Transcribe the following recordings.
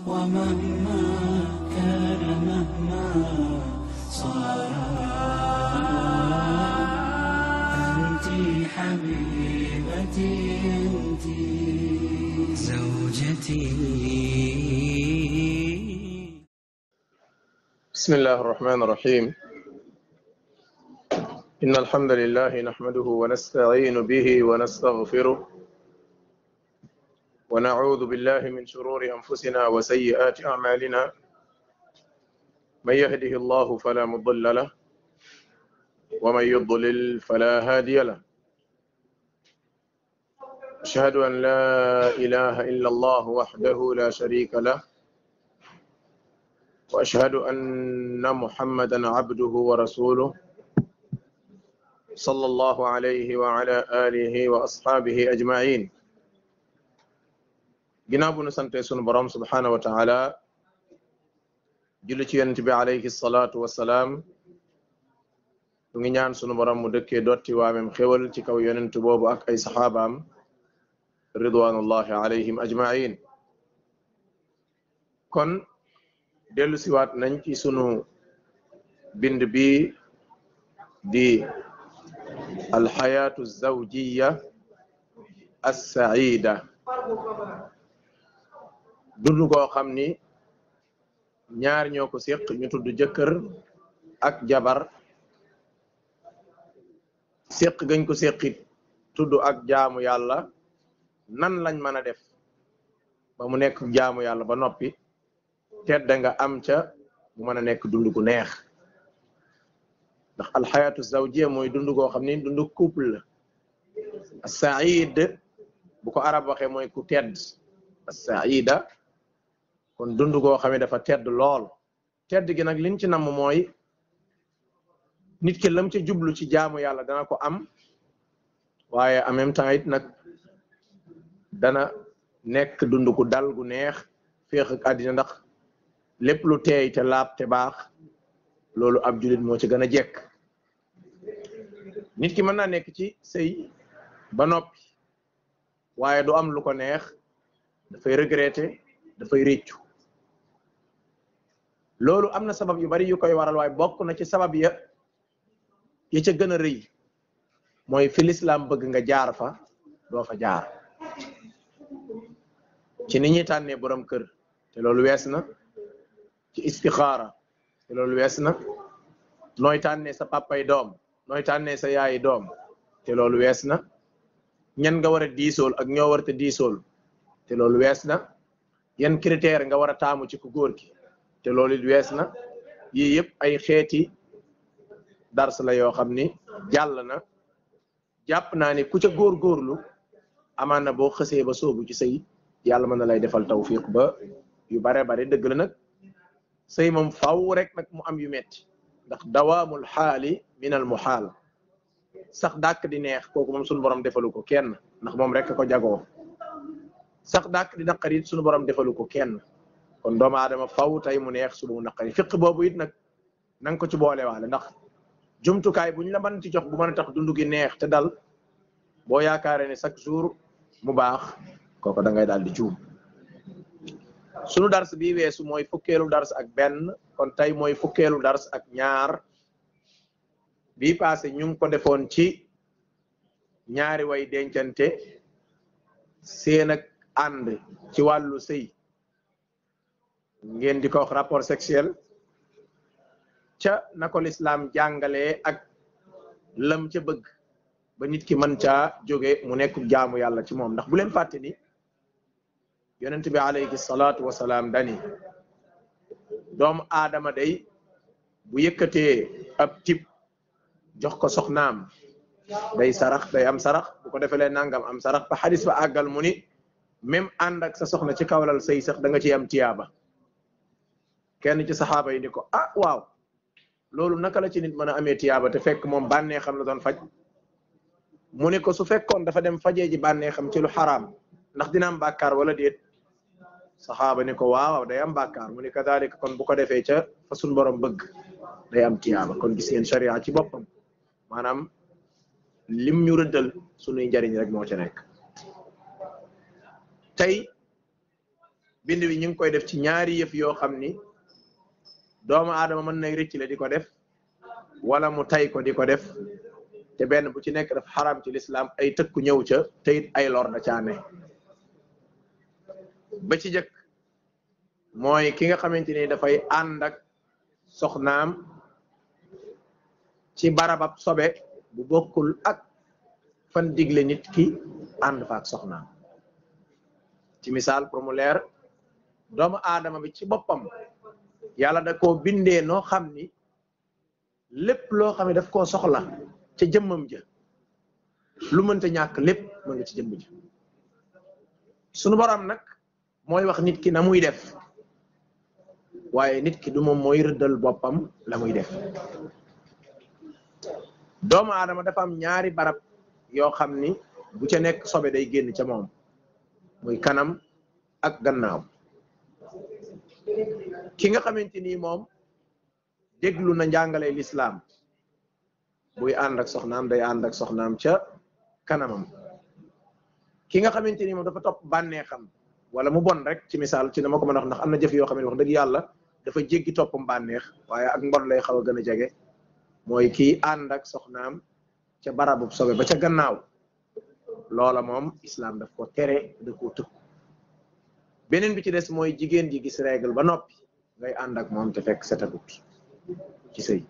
ومهما كان مهما صار أنت حبيبتي أنت زوجتي. بسم الله الرحمن الرحيم. إن الحمد لله نحمده ونستعين به ونستغفره ونعوذ بالله من شرور أنفسنا وسيئات أعمالنا. من يهده الله فلا مضل له ومن يضلل فلا هادي له. أشهد أن لا إله إلا الله وحده لا شريك له وأشهد أن محمدا عبده ورسوله صلى الله عليه وعلى آله وأصحابه أجمعين. ginnaaw bu nu sante sunu borom subhanahu wa taala julli ci yonent bi alayhi salaatu wassalaam, du ngi ñaan sunu borom mu dëkkee dotti waamem xéwal ci kaw yonent boobu ak ay saxaabaam ridwanullahi alayhim ajmain. kon dellu siwaat nañ ci sunu bind bi di alxayaatu zawjiya assaida, dund koo xam ni ñaar ñoo ko séq ñu tudd jëkkër ak jabar. séq gañ ko séqit tudd ak jaamu yàlla. nan lañ mën a def ba mu nekk jaamu yàlla ba noppi tedda nga am ca mu mën a nekk dund gu neex, ndax alxayaatu zawjiya mooy dund koo xam ni dund couple la. as-said bu ko arab waxee mooy ku tedd. as-saida kon dund goo xam ne dafa tedd lool. tedd gi nag liñ ci namm mooy nit ki lam ci jublu ci jaamu yàlla dana ko am, waaye en même temps it nag dana nekk dund gu dal gu neex féex ak àddina, ndax lépp lu teey te laab te baax loolu ab julit moo ci gën a jekk. nit ki mën naa nekk ci sëy ba noppi waaye du am lu ko neex, dafay regretter, dafay réccu. loolu am na sabab yu bari yu koy waral, waaye bokk na ci sabab ya ca gën a rëy mooy fi lislaam bëgg nga jaar fa doo fa jaar. ci ni ñuy tànnee borom kër te loolu wees na, ci istixaara te loolu wees na, nooy tànnee sa papay doom, nooy tànnee sa yaayi doom te loolu wees na, ñan nga war a diisool ak ñoo war te diisool te loolu wees na, yan critère nga war a taamu ci ku góor ki te loolu it wees na. yii yëpp ay xeeti dars la yoo xam ni jàll na. jàpp naa ni ku ca góorgóorlu amaan na boo xësee ba soobu ci sëy yàlla mën na lay defal tawfiq ba yu bare bare. dëgg la nag sëy moom faw rek nag mu am yu metti, ndax dawaamul xaali min al muhaal. sax dàkk di neex kooku moom suñu borom defalu ko kenn, ndax moom rek ko jagoo. sax dàkk di naqari it suñu borom defalu ko kenn, kon doomu aadama faw tey mu neex suba mu naqari. fiq boobu it nag na nga ko ci boole waale, ndax jumtukaay bu ñu la mën ci jox bu mën a tax dund gi neex te dal, boo yaakaaree ne chaque jour mu baax kooku da ngay daal di juum. sunu dars bi weesu mooy fukkeelu dars ak benn, kon tey mooy fukkeelu dars ak ñaar. bii passé ñu ngi ko defoon ci ñaari way dencante seen ak ànd ci wàllu sëy, ngeen di ko wax rapport sexuel, ca na ko lislaam jàngalee ak lam ca bëgg ba nit ki mën caa jóge mu nekk jaamu yàlla ci moom. ndax bu leen fàtte ni yonent bi alayhi salaatu wasalaam dani doomu aadama day bu yëkkatee ab tib jox ko soxnaam day sarax, day am sarax, bu ko defelee nangam am sarax, ba xadis ba àggal mu ni même ànd ak sa soxna ci kawlal sëy sax da nga ci am tiyaaba. kenn ci saxaaba yi ni ko ah waaw loolu naka la ci nit mën a amee tiyaaba te fekk moom bànnee xam la doon faj. mu ni ko su fekkoon dafa dem fajee ji bànnee xam ci lu xaraam ndax dina am bàkkaar wala déet. saxaaba ni ko waaw day am bàkkaar. mu ni kadaalika kon bu ko defee ca fa suñ borom bëgg day am tiyaaba. kon gis ngeen sharia ci boppam maanaam lim ñu rëddal sunuy njariñ rek moo ca nekk. tey bind bi ñu ngi koy def ci ñaari yëf yoo xam ni doomu aadama mën nay rëcc le di ko def wala mu tay ko di ko def te benn bu ci nekk daf xaram ci lislaam ay tëkku ñëw ca te it ay lor da caa ne ba ci jëkk mooy ki nga xamante ni dafay ànd ak soxnaam ci barabab sobe bu bokkul ak fan digle nit ki ànd fa ak soxnaam ci misaal pour mu leer doomu aadama bi ci boppam yàlla da koo bindee noo xam ni lépp loo xam ne daf koo soxla ca jëmmam ja lu mënta ñàkk lépp mën nga ci jëmm ja sunu borom nag mooy wax nit ki na muy def waaye nit ki du moom mooy rëddal boppam la muy def doomu aadama dafa am ñaari barab yoo xam ni bu ca nekk sobe day génn ca moom muy kanam ak gannaaw ki nga xamante ni moom déglu na njàngale lislaam buy ànd ak soxnaam day ànd ak soxnaam ca kanamam ki nga xamante ni moom dafa topp bànneexam wala mu bon rek ci misaal ci dama ko mën a wax ndax am na jëf yoo xam ne wax dëgg yàlla dafa jéggi toppam bànneex waaye ak mbon lay xaw a gën a jege mooy kii ànd ak soxnaam ca barabu sobe ba ca gannaaw loola moom islam daf ko tere da koo tëkku beneen bi ci des mooy jigéen ji gis règle ba noppi ngay ànd ak moom te fekk setagut ci sëy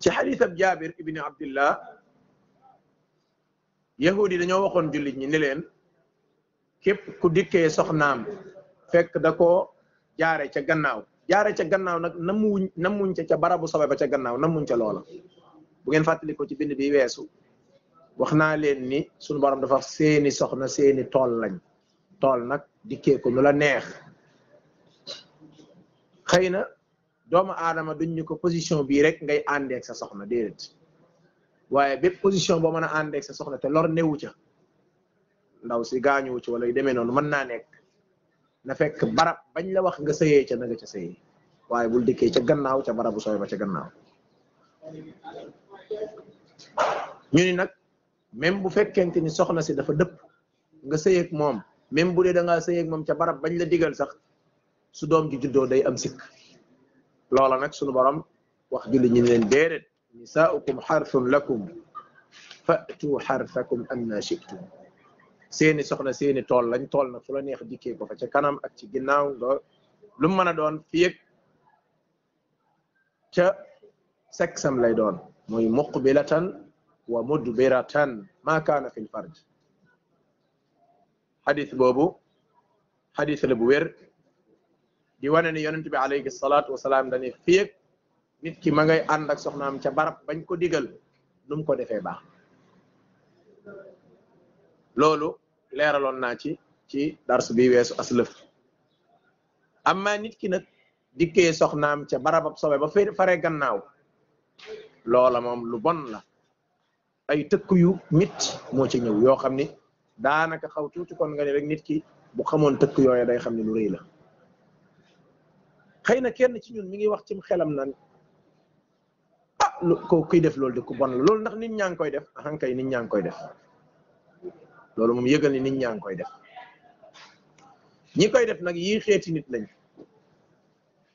ci xadiis ab Jaabir ibni Abdillah yahudi dañoo waxoon jullit ñi ni leen képp ku dikkee soxnaam fekk da koo jaare ca gannaaw nag namuñ ca barabu sobe ba ca gannaaw namuñ ca loola bu ngeen fàttali ko ci bind bi weesu wax naa leen ni suñu borom dafa seeni soxna seeni tool lañ tool nag dikkee ko nu la neex xëy na doomu aadama duñ ñu ko position bii rek ngay àndeek sa soxna déedéet waaye bépp position boo mën a àndeek sa soxna te lor newu ca ndaw si gaañuwu ci wala yu demee noonu mën naa nekk na fekk barab bañ la wax nga sëyee ca na nga ca sëyee waaye bul dikkee ca gannaaw ca barabu sooy ba ca gannaaw ñu ni nag même bu fekkente ni soxna si dafa dëpp nga sëyeeg moom même bu dee da ngaa sëyeeg moom ca barab bañ la digal sax su doom ji juddoo day am sikk loola nag sunu borom wax julli ñu leen déedéet nisaaukum xarthun lakum fatu xarthakum anna shi'tum seeni soxna seeni tool lañ tool nag fu la neex dikkee ko fa ca kanam ak ci ginnaaw lu mu mën a doon fii ak ca seksam lay doon muy muqbilatan wa mudbiratan ma kaana fi lfarj xadis boobu xadis la bu wér di wane ni yonent bi alayhi salaatu wasalaam dane fii ak nit ki ma ngay ànd ak soxnaam ca barab bañ ko digal nu mu ko defee baax loolu leeraloon naa ci dars bi weesu aslëf amma nit ki nag dikkee soxnaam ca barabab sobe ba fare gannaaw loola moom lu bon la ay tëkku yu mit moo ci ñëw yoo xam ni daanaka xaw tuuti kon nga ni rek nit ki bu xamoon tëkk yooyu day xam ne lu rëy la xëy na kenn ci ñun mi ngi wax cim xelam nan ko kuy def loolu di ku bon la loolu ndax nit ñaa ngi koy def ahankay nit ñaa ngi koy def loolu moom yëgal ni nit ñaa ngi koy def ñi koy def nag yii xeeti nit lañ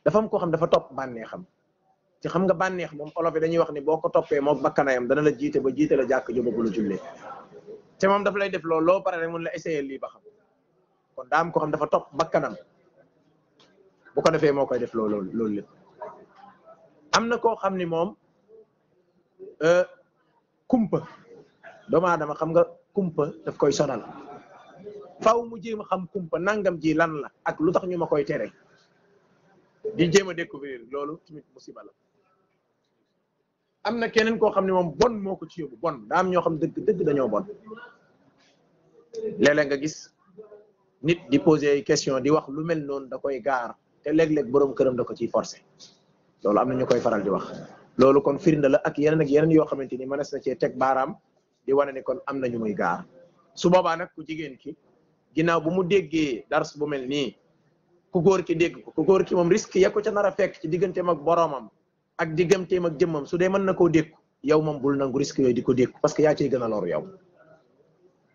dafa am koo xam dafa topp bànneexam ci xam nga bànneex moom olof yi dañuy wax ni boo ko toppee moom bakkanayam dana la jiite ba jiite la jàkk jo bopp la jullee te moom daf lay def loolu loo pare rek mun la essayer lii ba xam kon daa am koo xam dafa topp bakkanam bu ko defee moo koy def loolu lépp am na koo xam ni moom kumpa doomu aadama xam nga kumpa daf koy sonal faw mu jéem a xam kumpa nangam ji lan la ak lu tax ñu ma koy tere di jéem a découvrir loolu tamit musiba la am na keneen koo xam ne moom bon moo ko ci yóbbu bon daa am ñoo xam dëgg dañoo bon léeg-léeg nga gis nit di poser ay question di wax lu mel noonu da koy gaar te léeg-léeg borom këram da ko ciy forcer loolu am na ñu koy faral di wax loolu kon firnde la ak yeneen yoo xamante ni mënees na cee teg baaraam di wane ni kon am na ñu muy gaar su boobaa nag ku jigéen ki ginnaaw bu mu déggee dars bu mel nii ku góor ki dégg ko ku góor ki moom risque ya ko ca nar a fekk ci digganteem ak boroomam ak digganteem ak jëmmam su dee mën na koo dékku yow moom bul nangu risque yooyu di ko dékku parce que yaa cay gën a loru yow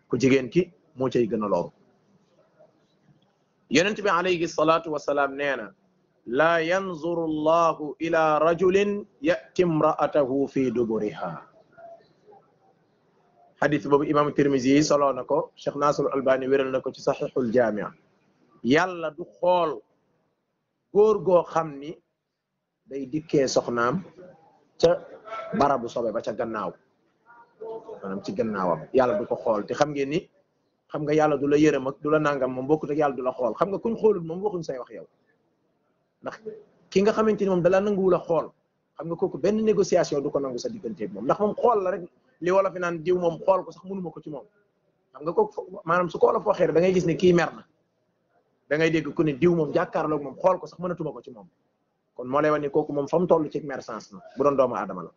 ku jigéen ki moo cay gën a loru yonent bi alayhi salatu wasalaam nee na laa yanzuru allahu ila rajulin yati imraatahu fi duburiha xadis boobu imam Tirmisi yi soloo na ko Cheikh Nasir Albani wéral na ko ci saxiixul jaamia yàlla du xool góor goo xam ni day dikkee soxnaam ca barabu sobe ba ca gannaaw maanaam ci gannaawam yàlla du ko xool te xam ngeen ni xam nga yàlla du la yërëm ak du la nangam moom bokkut ak yàlla du la xool xam nga kuñ xoolul moom waxuñ say wax yow ndax ki nga xamante ni moom dala nanguwul a xool xam nga kooku benn négociation du ko nangu sa digganteeg moom ndax moom xool la rek li wala fi naan diw moom xool ko sax mënuma ko ci moom xam nga kooku maanaam su ko wala foo xeer da ngay gis ne kii mer na da ngay dégg ku ne diw moom jàkkaarloog moom xool ko sax mënatuma ko ci moom kon moo lay wax ni kooku moom fa mu toll ci mer sens na bu doon doomu aadama la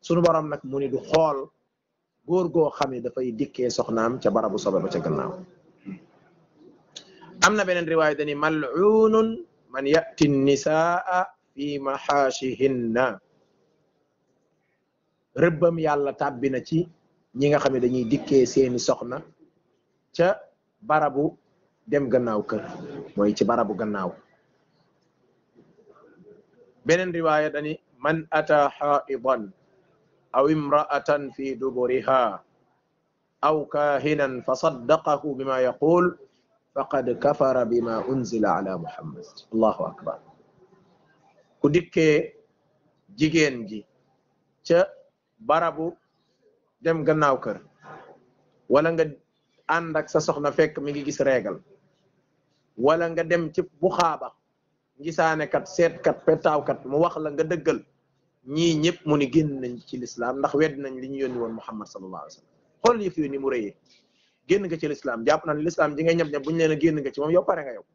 sunu borom nag mu ni du xool góor goo xam ne dafay dikkee soxnaam ca barabu sobe ba ca gannaaw am na beneen riwaaya dani mal'unun man yati nisaa fi maxaashihinna rëbbam yàlla tàbbi na ci ñi nga xam ne dañuy dikkee seeni soxna ca barabu dem gannaaw kër mooy ci barabu gannaaw beneen riwaaya dani man ata xaidan aw imraatan fi duburiha aw kahinan fa saddaqahu bima yaqul faqad kafara bima unzila ala muhammad allahu akbar ku dikkee jigéen ji ca barabu dem gannaaw kër wala nga ànd ak sa soxna fekk mi ngi gis reegal wala nga dem ci bu xaaba gisaane kat seetkat pettaawkat mu wax la nga dëggal ñii ñëpp mu ni génn nañ ci lislaam ndax wedd nañ li ñu yónni woon muhammad sallallahu alayhi wa sallam xool yëf yu ni mu rëyee génn nga ci lislaam jàpp naa ne lislaam ji ngay ñab-ñab bu ñu leen a génn nga ci moom yow pare nga yow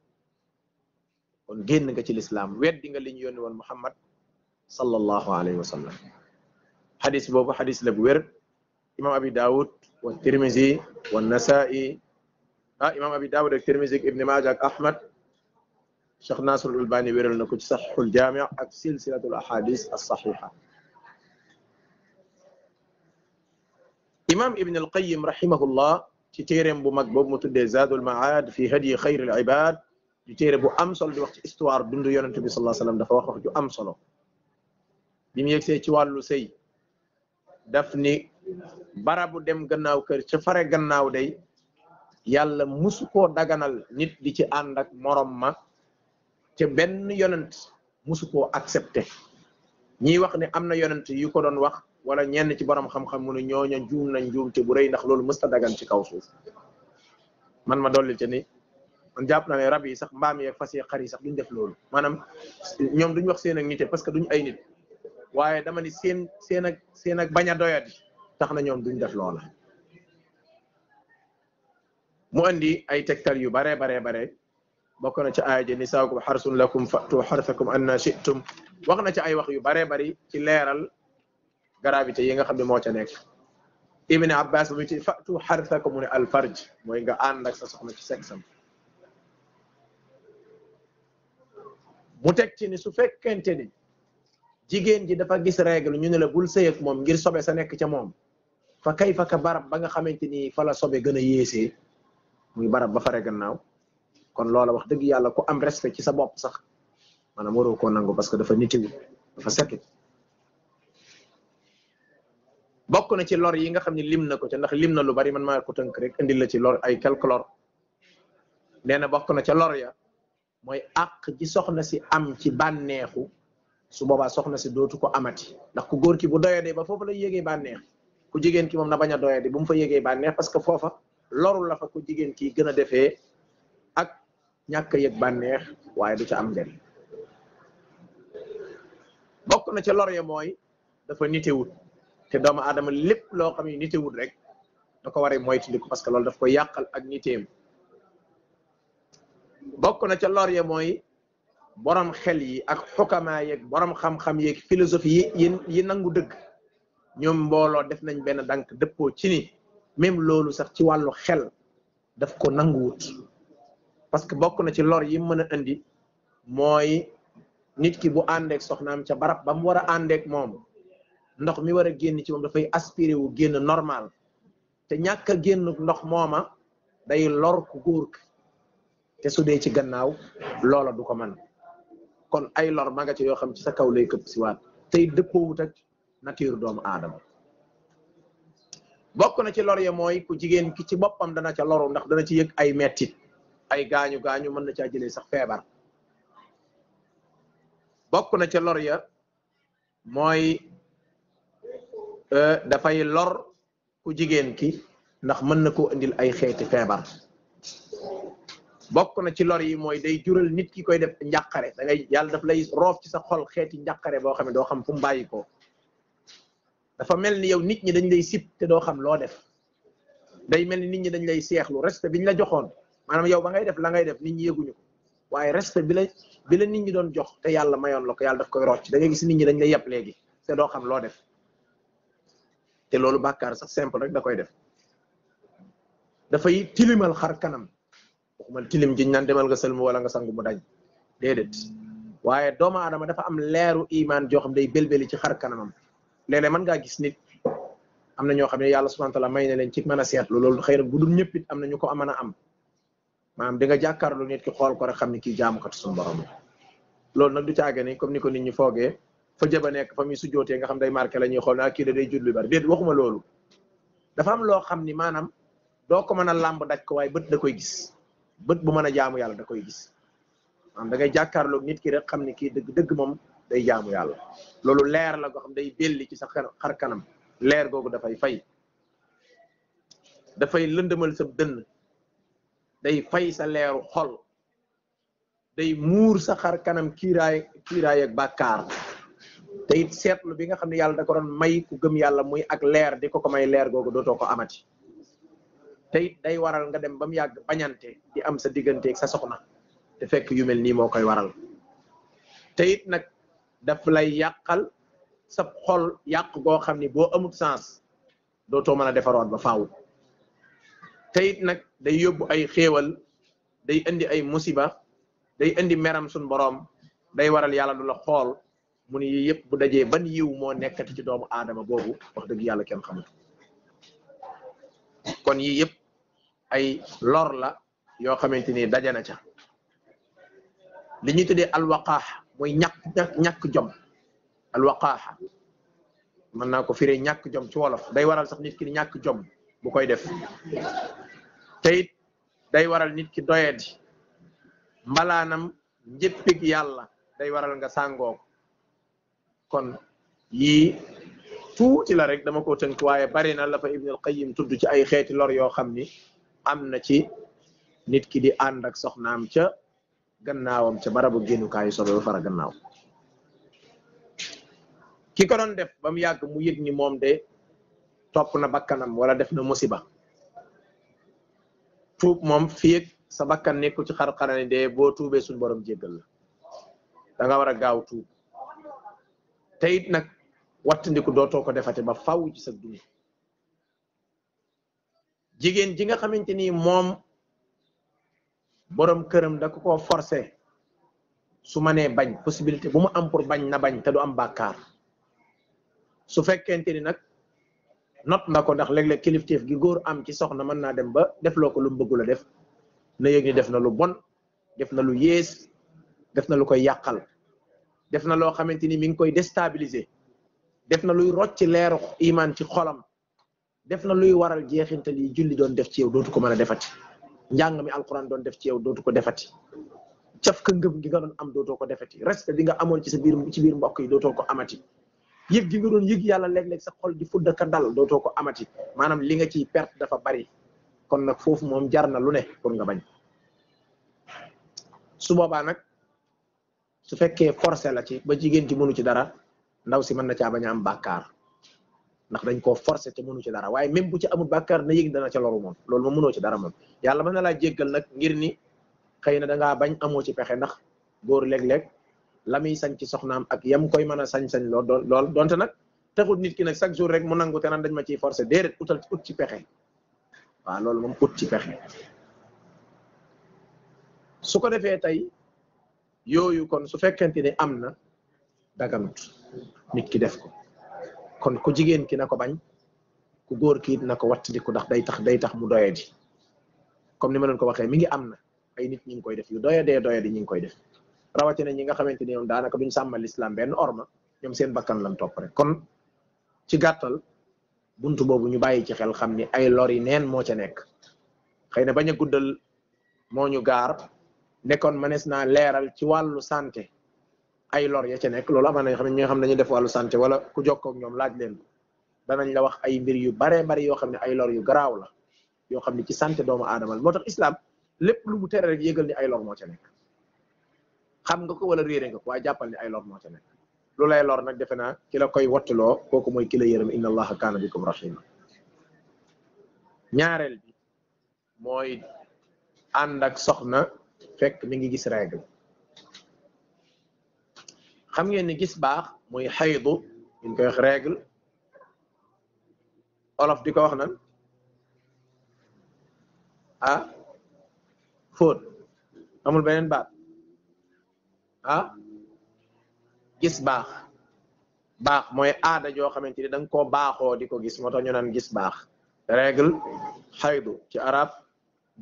kon génn nga ci lislaam weddi nga li ñu yónni woon muhammad sallallahu alayhi wa sallam xadis boobu xadis la bu wér imam abi daawud wa tirmisi wa nasai imam abi daawud ak tirmisi ak ibni maaja ak ahmad cheikh nasir albani wéral na ko ci saxiixul jaami ak silsilatul ahadis as-saxiixa imam ibn al-qayyim rahimahullah ci téeréem bu mag boobu mu tuddee zadul maad fi hadyi xayril ibad di téere bu am solo di wax ci histoire dundu yonente bi sallallahu alayhi wasallam dafa wax ju am solo bi mu yegsee ci wàllu sëy daf ni barabu dem gannaaw kër ca fare gannaaw day yàlla musu koo daganal nit di ci ànd ak morom ma te benn yonent musu koo accepté ñiy wax ne am na yonent yu ko doon wax wala ñenn ci borom xam-xam mu ne ñooña juum nañ juumte bu rëy ndax loolu mësta dagan ci kaw suuf man ma dolli te ni man jàpp naa ne rab yi sax mbaam yeeg fas yeeg xar yi sax duñ def loolu maanaam ñoom duñ wax seen ak nite parce que duñ ay nit waaye dama ni seen ak bañ a doyadi tax na ñoom duñ def loola mu andi ay tegtal yu bare bokk na ci aaya ji nisaakum xarsun lakum fatu xarsakum anna shi'tum wax na ci ay wax yu bare bari ci leeral gravité yi nga xam ne moo ca nekk ibn abbas bu mu ci fatu xarsakum mu ne alfarj mooy nga ànd ak sa soxna ci sexam mu teg ci ni su fekkente ni jigéen ji dafa gis règle ñu ne la bul sëy ak moom ngir sobe sa nekk ca moom fa kayfa ka barab ba nga xamante ni fa la sobe gën a yéesee muy barab ba fare gannaaw kon loola wax dëgg yàlla ku am respect ci sa bopp sax maanaam waroo koo nangu parce que dafa nitiwul dafa setu bokk na ci lor yi nga xam ne lim na ko ca ndax lim na lu bari man maa ko tënk rek indil la ci lor ay quelque lor nee na bokk na ca lor ya mooy àq ji soxna si am ci bànneexu su boobaa soxna si dootu ko amati ndax ku góor ki bu doyadee ba foofu la yégee bànneex ku jigéen ki moom na bañ a doyadi bu mu fa yégee bànneex parce que foofa lorul la fa ku jigéen ki gën a defee ak ñàkk a yëg bànneex waaye du ca am njëriñ bokk na ca lor ya mooy dafa nitewut te doomu aadama lépp loo xam ne nitewut rek da ko war a moytandiku parce que loolu daf ko yàqal ak niteem bokk na ca lor ya mooy borom xel yi ak xukama yeeg borom xam-xam yeeg philosophie yi nangu dëgg ñoom mbooloo def nañ benn dank dëppoo ci ni même loolu sax ci wàllu xel daf ko nanguwut parce que bokk na ci lor yi mën a indi mooy nit ki bu àndeek soxnaam ca barab ba mu war a àndeek moom ndox mi war a génn ci moom dafay aspiré wu génn normal te ñàkk a génn ndox mooma day lor ku góor te su dee ci gannaaw loola du ko man kon ay lor ma nga ci yoo xam ci sa kaw lay këpp si waat tey dëppoowut ak nature doomu aadama bokk na ci lor ya mooy ku jigéen ki ci boppam dana ca loru ndax dana ci yëg ay mettit ay gaañu mën na caa jëlee sax feebar bokk na ca lor ya mooy dafay lor ku jigéen ki ndax mën na koo indil ay xeeti feebar bokk na ci lor yi mooy day jural nit ki koy def njàqare da ngay yàlla daf lay roof ci sa xol xeeti njàqare boo xam ne doo xam fu mu bàyyi ko dafa mel ni yow nit ñi dañ lay sib te doo xam loo def day mel ni nit ñi dañ lay seexlu respect biñ la joxoon maanaam yow ba ngay def la ngay def nit ñi yëguñu ko waaye respect bi la nit ñi doon jox te yàlla mayoon la ko yàlla daf koy rocc da ngay gis nit ñi dañ lay yàpp léegi te doo xam loo def te loolu bàkkaar sax simple rek da koy def dafay tilimal xar kanam waxuma tilim jiñ naan demal nga sëlmu wala nga sangu mu dañ déedéet waaye doomu aadama dafa am leeru iman joo xam day belbeli ci xar kanamam léeg-léeg mën ngaa gis nit am na ñoo xam ne yàlla subhanahu wa ta'ala may na leen ci mën a seetlu loolu xëy na bu dul ñëpp it am na ñu ko mën a am maanaam di nga jàkkaarlu nit ki xool ko rek xam ni kii jaamukatu suñu borom loolu nag du caage ni comme ni ko nit ñi foogee fa jëba nekk fa muy sujjootee nga xam day marqué la ñuy xool naa kii da day julli bari déet waxuma loolu dafa am loo xam ni maanaam doo ko mën a làmb daj ko waaye bët da koy gis bët bu mën a jaamu yàlla da koy gis maanaam da ngay jàkkaarloog nit ki rek xam ni kii dëgg moom day jaamu yàlla loolu leer la goo xam day belli ci sa xar kanam leer googu dafay fay dafay lëndëmal sa dënn day fay sa leeru xol day muur sa xar kanam kiiraay ak bàkkaar te it seetlu bi nga xam ne yàlla da ko doon may ku gëm yàlla muy ak leer di ko may leer googu dootoo ko amati te it day waral nga dem ba mu yàgg bañante di am sa digganteeg sa soxna te fekk yu mel nii moo koy waral te it nag daf lay yàqal sa xol yàq goo xam ni boo amut sens dootoo mën a defaroon ba faaw te it nag day yóbbu ay xéewal day indi ay musiba day indi meram suñ boroom day waral yàlla du la xool mu ni yii yëpp bu dajee ban yiw moo nekkati ci doomu aadama boobu wax dëgg yàlla kenn xamatu kon yii yëpp ay lor la yoo xamante ni daje na ca li ñuy tuddee alwaqaax mooy ñàkk jom alwaqaaxa mën naa ko firee ñàkk jom ci wolof day waral sax nit ki ñàkk jom bu koy def te it day waral nit ki doyadi mbalaanam njëppig yàlla day waral nga sàngoo kon yii tuuti la rek dama ko tënk waaye bari na la fa Ibn al-Qayyim tudd ci ay xeeti lor yoo xam ni am na ci nit ki di ànd ak soxnaam ca gannaawam ca barabu génnukaayu sobe ba fara gannaaw ki ko doon def ba mu yàgg mu yëg ni moom de topp na bakkanam wala def na musiba tuub moom fii ak sa bakkan nekku ci xar-xarani de boo tuubee suñu borom jéggal la da nga war a gaaw tuub te it nag wattandiku dootoo ko defate ba faw ci sa dund jigéen ji nga xamante ni moom borom këram da ko koo forcé su ma nee bañ possibilité bu mu am pour bañ na bañ te du am bàkkaar su fekkente ni nag not na ko ndax léeg-léeg kilifteef gi góor am ci soxna mën naa dem ba def loo ko lu mu bëggul a def na yëg ni def na lu bon def na lu yées def na lu koy yàqal def na loo xamante ni mi ngi koy déstabiliser def na luy rocc leeru iman ci xolam def na luy waral jeexintal yi julli doon def ci yow dootu ko mën a defati njàng mi alquran doon def ci yow dootu ko defati caf ka ngëm gi nga doon am dootoo ko defati respect bi nga amoon ci sa biir mbokk yi dootoo ko amati yëg gi nga doon yëg yàlla léeg-léeg sa xol di fudd ka dal dootoo ko amati maanaam li nga ciy perte dafa bari kon nag foofu moom jar na lu ne pour nga bañ su boobaa nag su fekkee forcé la ci ba jigéen ci mënu ci dara ndaw si mën na caa bañ a am bàkkaar ndax dañ koo forcé te mënu ci dara waaye même bu ci amul bàkkaar na yëg dana ca loru moom loolu moom mënoo ci dara moom yàlla mën na laa jéggal nag ngir ni xëy na dangaa bañ amoo ci pexe ndax góor léeg-léeg la muy sañ ci soxnaam ak yam koy mën a sañ-sañ lool donte nag taxul nit ki nag chaque jour rek mu nangu te naan dañ ma ciy forcé déedéet ut ci pexe waaw loolu moom ut ci pexe su ko defee tey yooyu kon su fekkente ni am na daganut nit ki def ko kon ku jigéen ki na ko bañ ku góor ki na ko wattandiku ndax day tax mu doyadi comme ni ma leen ko waxee mi ngi am na ay nit ñi ngi koy def yu doyadee doyadi ñi ngi koy def rawatina ñi nga xamante ni ñoom daanaka duñ sàmmal l'islam benn orma ñoom seen bakkan lan topp rek kon ci gàttal buntu boobu ñu bàyyi ci xel xam ni ay lor yi neen moo ca nekk xëy na bañ a guddal moo ñu gaar nekkoon mënees naa leeral ci wàllu santé ay lor ya ca nekk loolu amaa na xam ne ñi nga xam ne dañuy def wàllu santé wala ku jokkoo ak ñoom laaj leen danañ la wax ay mbir yu baree bari yoo xam ne ay lor yu garaaw la yoo xam ne ci santé doomu aadama moo tax islam lépp lu mu tere rek yëgal ni ay lor moo ca nekk xam nga ko wala réere nga ko waaye jàppal ni ay lor moo ca nekk lu lay lor nag defe naa ki la koy wattuloo kooku mooy ki la yërëm inna allaha kaana bikum rahima ñaareel bi mooy ànd ak soxna fekk mi ngi gis règle xam ngeen ni gis baax muy xaydu ñu koy wax règle olof di ko wax nan ah fóot amul beneen baat ah gis baax baax mooy aada joo xamante ni da nga koo baaxoo di ko gis moo tax ñu naan gis baax règle xaydu ci arab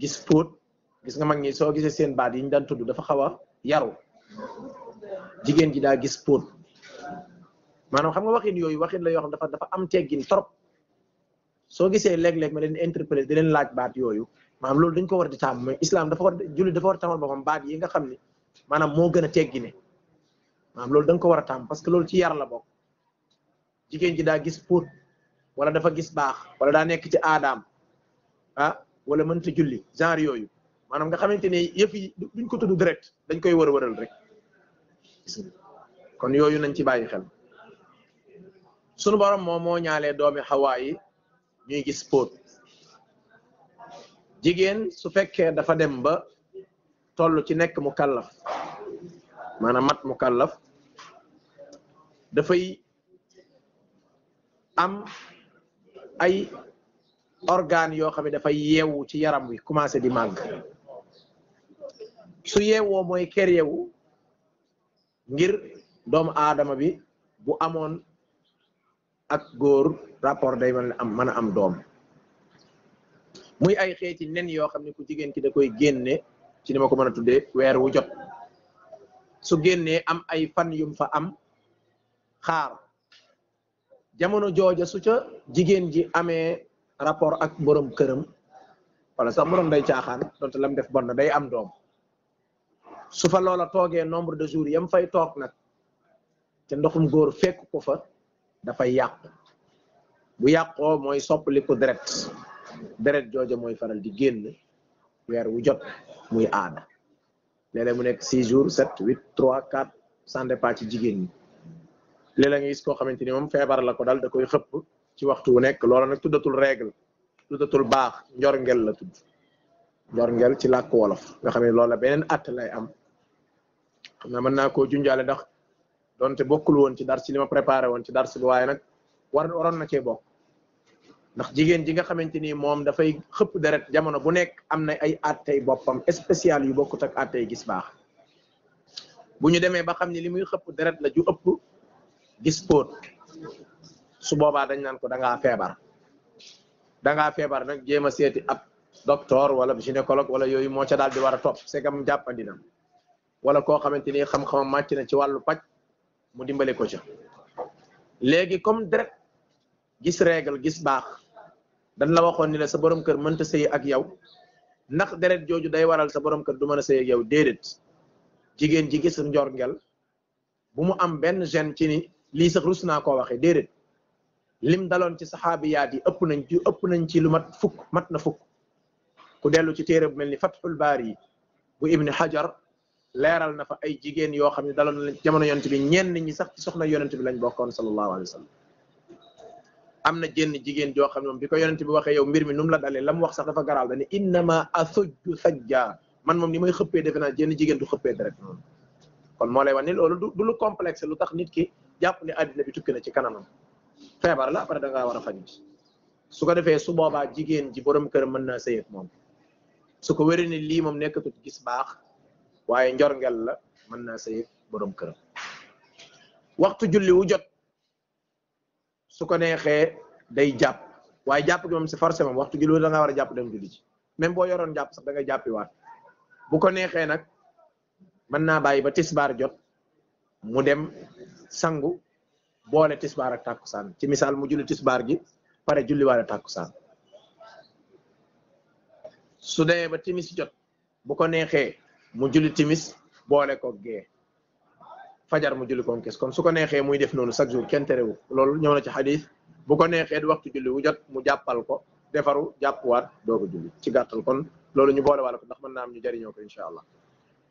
gis fóot gis nga mag ñi soo gisee seen baat yi ñu daan tudd dafa xaw a yaru jigéen ji daa gis fóot maanaam xam nga waxin yooyu waxin la yoo xam dafa am teggin trop soo gisee léeg-léeg ma leen interpellé di leen laaj baat yooyu maanaam loolu dañ ko war di tàmm mais islam dafa war julli dafa war a tàmmal boppam baat yi nga xam ni maanaam moo gën a teggine maanaam loolu da nga ko war a tàmm parce que loolu ci yar la bokk jigéen ji daa gis fóot wala dafa gis baax wala daa nekk ci aadaam ah wala mënta julli genre yooyu maanaam nga xamante ne yëf yi duñ ko tudd direct dañ koy wër-wëral rek kon yooyu nañ ci bàyyi xel sunu borom moom moo ñaalee doomi xawaa yi ñuy gis fóot jigéen su fekkee dafa dem ba toll ci nekk mu kallaf maanaam mat mu kallaf dafay am ay organes yoo xam ne dafay yeewu ci yaram wi commencé di màgg su yeewoo mooy ker yeewu ngir doomu aadama bi bu amoon ak góor rapport day mën a am doom muy ay xeeti nen yoo xam ne ku jigéen ki da koy génne ci ni ma ko mën a tuddee weer wu jot su génnee am ay fan yum fa am xaar jamono jooja su ca jigéen ji amee rapport ak borom këram wala sax borom day caaxaan donte lam def bon na day am doom su fa loola toogee nombre de jours yam fay toog nag te ndoxum góor fekk ko fa dafay yàqu bu yàqoo mooy soppaliku deret jooja mooy faral di génn weer wu jot muy aada léeg-léeg mu nekk 6 jours 7 8 3 4 sans départ ci jigéen ñi léeg-léeg nga gis koo xamante ni moom feebar la ko dal da koy xëpp ci waxtu wu nekk loola nag tuddatul règle tuddatul baax njorngel la tudd njorngel ci làkk wolof nga xam ne loola beneen att lay am xam naa mën naa koo junjaale ndax donte bokkul woon ci dars ci li ma préparé woon ci dars bi waaye nag waroon na cee bokk ndax jigéen ji nga xamante ni moom dafay xëpp deret jamono bu nekk am na ay attey boppam spécial yu bokkut ak attey gis baax bu ñu demee ba xam ne li muy xëpp deret la ju ëpp gis póot su boobaa dañ naan ko da ngaa feebar nag jéem a seeti ab docteur wala gynécologue wala yooyu moo ca daal di war a topp segam jàppandina wala koo xamante ni xam-xamam màcc na ci wàllu paj mu dimbale ko ca léegi comme deret gis règle gis baax dañ la waxoon ni la sa borom kër mënta sëy ak yow ndax deret jooju day waral sa borom kër du mën a sëy ak yow déedéet jigéen ji gis njorngel bu mu am benn gêne ci ni lii sax rus naa koo waxee déedéet lim daloon ci saxaabiyaat yi ëpp nañ ci lu mat na fukk ku dellu ci téere bu mel ni Fathul Baari bu Ibn Hajar leeral na fa ay jigéen yoo xam ne daloon na jamono yonent bi ñenn ñi sax ci soxna yonent bi lañ bokkoon sallallahu alayhi wa sallam am na jenn jigéen joo xam ne moom bi ko yonent bi waxee yow mbir mi nu mu la dalee la mu wax sax dafa garaaw dane innama asujju sajja man moom ni may xëppee defe naa jenn jigéen du xëppee direct noonu kon moo lay wax ni loolu du lu complexe lu tax nit ki jàpp ne àddina bi tukki na ci kanamam feebar la après da ngaa war a faju su ko defee su boobaa jigéen ji borom kër mën naa sëy ak moom su ko wéri ni lii moom nekkatut gis baax waaye njorngel la mën naa sëy ak borom këram waxtu julli wu jot su ko neexee day jàpp waaye jàpp gi moom c'est forcément waxtu julli da ngaa war a jàpp dem julli ci même boo yoroon jàpp sax da ngay jàppiwaat bu ko neexee nag mën naa bàyyi ba tisbaar jot mu dem sangu boole tisbaar ak tàkkusaan ci misaal mu julli tisbaar gi pare julli waale tàkkusaan su demee ba timis jot bu ko neexee mu julli timis boole ko gee fajar mu julli koom kes kon su ko neexee muy def noonu chaque jour kenn terewu loolu ñëw na ci xadis bu ko neexee di waxtu julli wu jot mu jàppal ko defaru jàppuwaat doo ko julli ci gàttal kon loolu ñu boole wala ko ndax mën naa am ñu jariñoo ko incha allah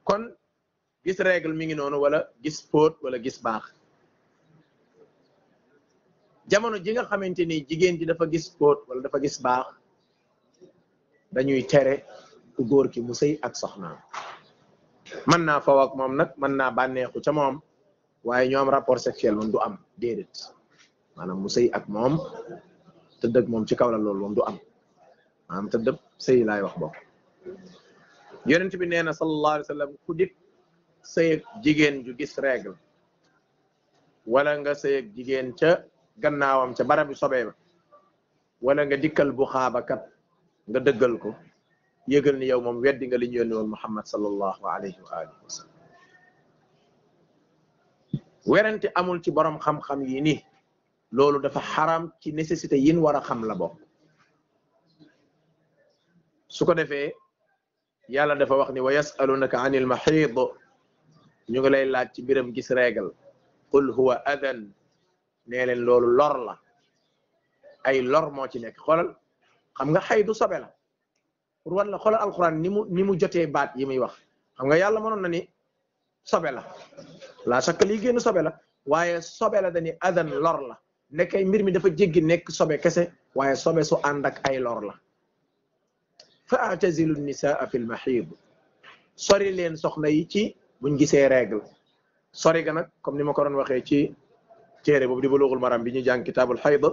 kon gis règle mi ngi noonu wala gis póot wala gis baax jamono ji nga xamante ni jigéen ji dafa gis póot wala dafa gis baax dañuy tere ku góor ki mu sëy ak soxnaam mën naa faw ak moom nag mën naa bànneexu ca moom waaye ñoo am rapport sexuel moom du am déedéet maanaam mu sëy ak moom tëdd ak moom ci kaw la loolu moom du am maanaam tëdd sëy laay wax bokk yonent bi nee na sallallahu alayhi wa sallam ku dik sëy ak jigéen ju gis règle wala nga sëy ak jigéen ca gannaawam ca barab bi sobee ba wala nga dikkal bu xaabakat nga dëggal ko yëgal ni yow moom weddi nga li ñu yónni woon Muhammad sallallahu alayhi wa alihi wa sallam werante amul ci borom xam-xam yi ni loolu dafa xaram ci nécessité yin war a xam la bokk su ko defee yàlla dafa wax ni wa yasalunaka anil mahid ñu ngi lay laaj ci mbiram gis régal qul huwa adan nee leen loolu lor la ay lor moo ci nekk xoolal xam nga xay du sobe la pour wan la xoolal alquran ni mu jotee baat yi muy wax xam nga yàlla mënoon na ni sobe la chaque lii génn sobe la waaye sobe la dañi adan lor la nekkay mbir mi dafa jéggi nekk sobe kese waaye sobe su ànd ak ay lor la fa atazilu nisaa fi l mahid sori leen soxna yi ci buñ gisee règle sori ga nag comme ni ma ko doon waxee ci téere boobu di Bulughul Maram bi ñu jàng kitaabul hayd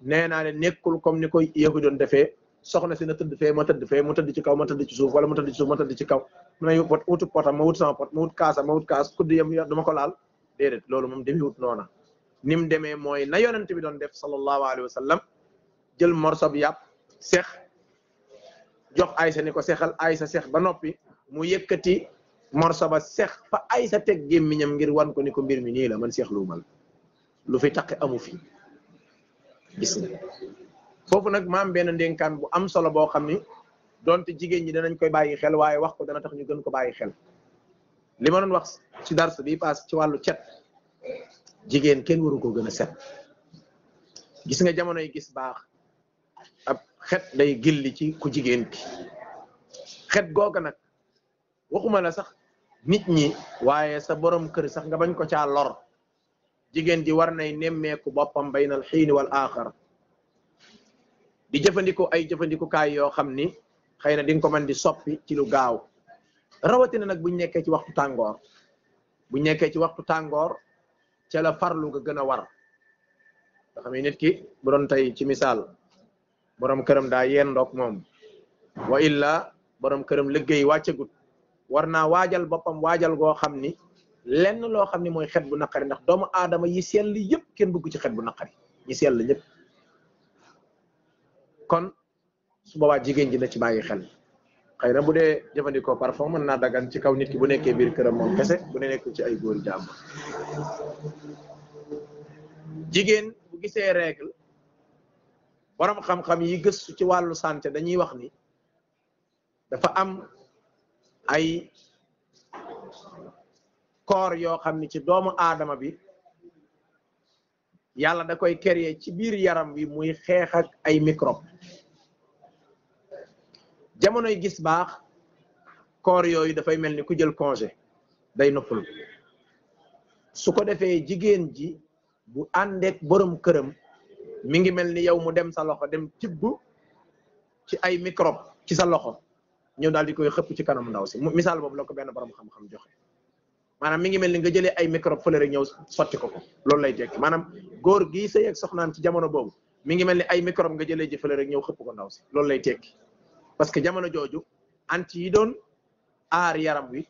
nee naa ne nekkul comme ni koy yahudi doon defee soxna si na tëdd fee ma tëdd fee mu tëdd ci kaw ma tëdd ci suuf wala mu tëdd ci suuf ma tëdd ci kaw mu ne wutu potam ma wut sama pot ma wut kaasam ma wut kaas kudd yam duma ko laal déedéet loolu moom demi wut noona ni mu demee mooy na yonent bi doon def sallallahu alayhi wa sallam jël morso bi yàpp seex jox Aysa ni ko seexal Aysa seex ba noppi mu yëkkati morso ba seex fa Aysa teg gémmiñam ngir wan ko ni ko mbir mi nii la man seex luumal lu fi taqe amu fi gis nga foofu nag maam benn ndénkaan bu am solo boo xam ni donte jigéen ñi danañ koy bàyyi xel waaye wax ko dana tax ñu gën ko bàyyi xel li ma doon wax ci dars bi paas ci wàllu cet jigéen kenn waru koo gën a set gis nga jamono yi gis baax ab xet day gilli ci ku jigéen ki xet googa nag waxuma la sax nit ñi waaye sa borom kër sax nga bañ ko caa lor jigéen ji war nay nemmeeku boppam baynal xiini wal aaxar di jëfandikoo ay jëfandikukaay yoo xam ni xëy na di nga ko mën di soppi ci lu gaaw rawatina nag buñ nekkee ci waxtu tàngoor buñ nekkee ci waxtu tàngoor ca la farlu nga gën a war nga xam ne nit ki bu doon tey ci misaal borom këram daa yendoog moom wa illa borom këram liggéey wàccagut war naa waajal boppam waajal goo xam ni lenn loo xam ni mooy xet bu naqari ndax doomu aadama yi sell yëpp kenn bëgg ci xet bu naqari ñi sell ñëpp kon su boobaa jigéen ji na ci bàyyi xel xëy na bu dee jëfandikoo parfum mën naa dagan ci kaw nit ki bu nekkee biir këram moom kese bu ne nekk ci ay góori jàmm jigéen bu gisee règle borom xam-xam yi gëstu ci wàllu santé dañuy wax ni dafa am ay corps yoo xam ni ci doomu aadama bi yàlla da koy créer ci biir yaram wi muy xeex ak ay microbe jamonoy gis baax corps yooyu dafay mel ni ku jël congé day noppal su ko defee jigéen ji bu àndeek borom këram mi ngi mel ni yow mu dem sa loxo dem tibb ci ay microbe ci sa loxo ñëw daal di koy xëpp ci kanam ndaw si misaal boobu la ko benn borom xam-xam joxe maanaam mi ngi mel ni nga jëlee ay microbe fële rek ñëw sotti ko loolu lay tekki maanaam góor gii sëy ak soxnaam ci jamono boobu mi ngi mel ni ay microbe nga jëlee ji fële rek ñëw xëpp ko ndaw si loolu lay tekki parce que jamono jooju anti yi doon aar yaram wi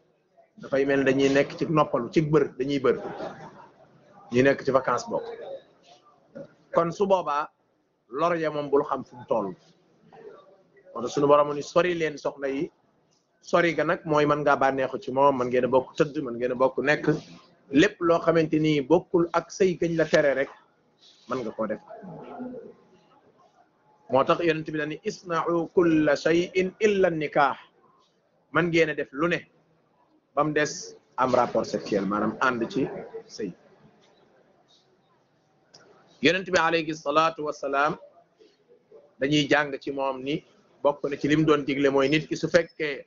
dafay mel ni dañuy nekk ci noppalu ci bër dañuy bër ñu nekk ci vacances boobu kon su boobaa lor ya moom bul xam fu mu toll wala suñu borom ni sori leen soxna yi sori ga nag mooy mën ngaa bànneexu ci moom mën ngeen a bokk tëdd mën ngeen a bokk nekk lépp loo xamante ni bokkul ak sëy gañ la tere rek mën nga koo def moo tax yonent bi dani isna'u kulla shay'in illa nikah man ngeen a def lu ne ba mu des am rapport sexuel maanaam ànd ci sëy yonent bi alayhi salaatu wasalaam dañuy jàng ci moom ni bokk na ci lim doon digle mooy nit ki su fekkee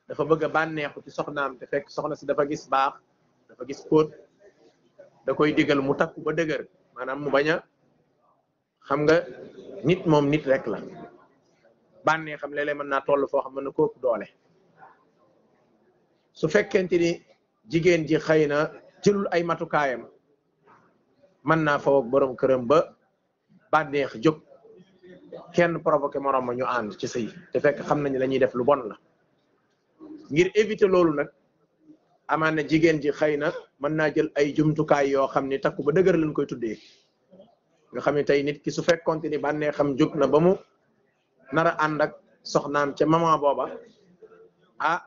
dafa bëgg a bànneexu ci soxnaam te fekk soxna si dafa gis baax dafa gis póot da koy digal mu takku ba dëgër maanaam mu bañ a xam nga nit moom nit rek la bànneexam léeg-léeg mën naa toll foo xam mën na ko ëpp doole su fekkente ni jigéen ji xëy na jëlul ay matukaayam mën naa faw ak borom këram ba bànneex jóg kenn provoqué morom ma ñu ànd ci sëy te fekk xam nañu la ñuy def lu bon la ngir éviter loolu nag amaan na jigéen ji xëy na mën naa jël ay jumtukaay yoo xam ni takku ba dëgër lañ koy tuddee nga xam ne tey nit ki su fekkoonte ni bànneexam jóg na ba mu nar a ànd ak soxnaam ca moment booba ah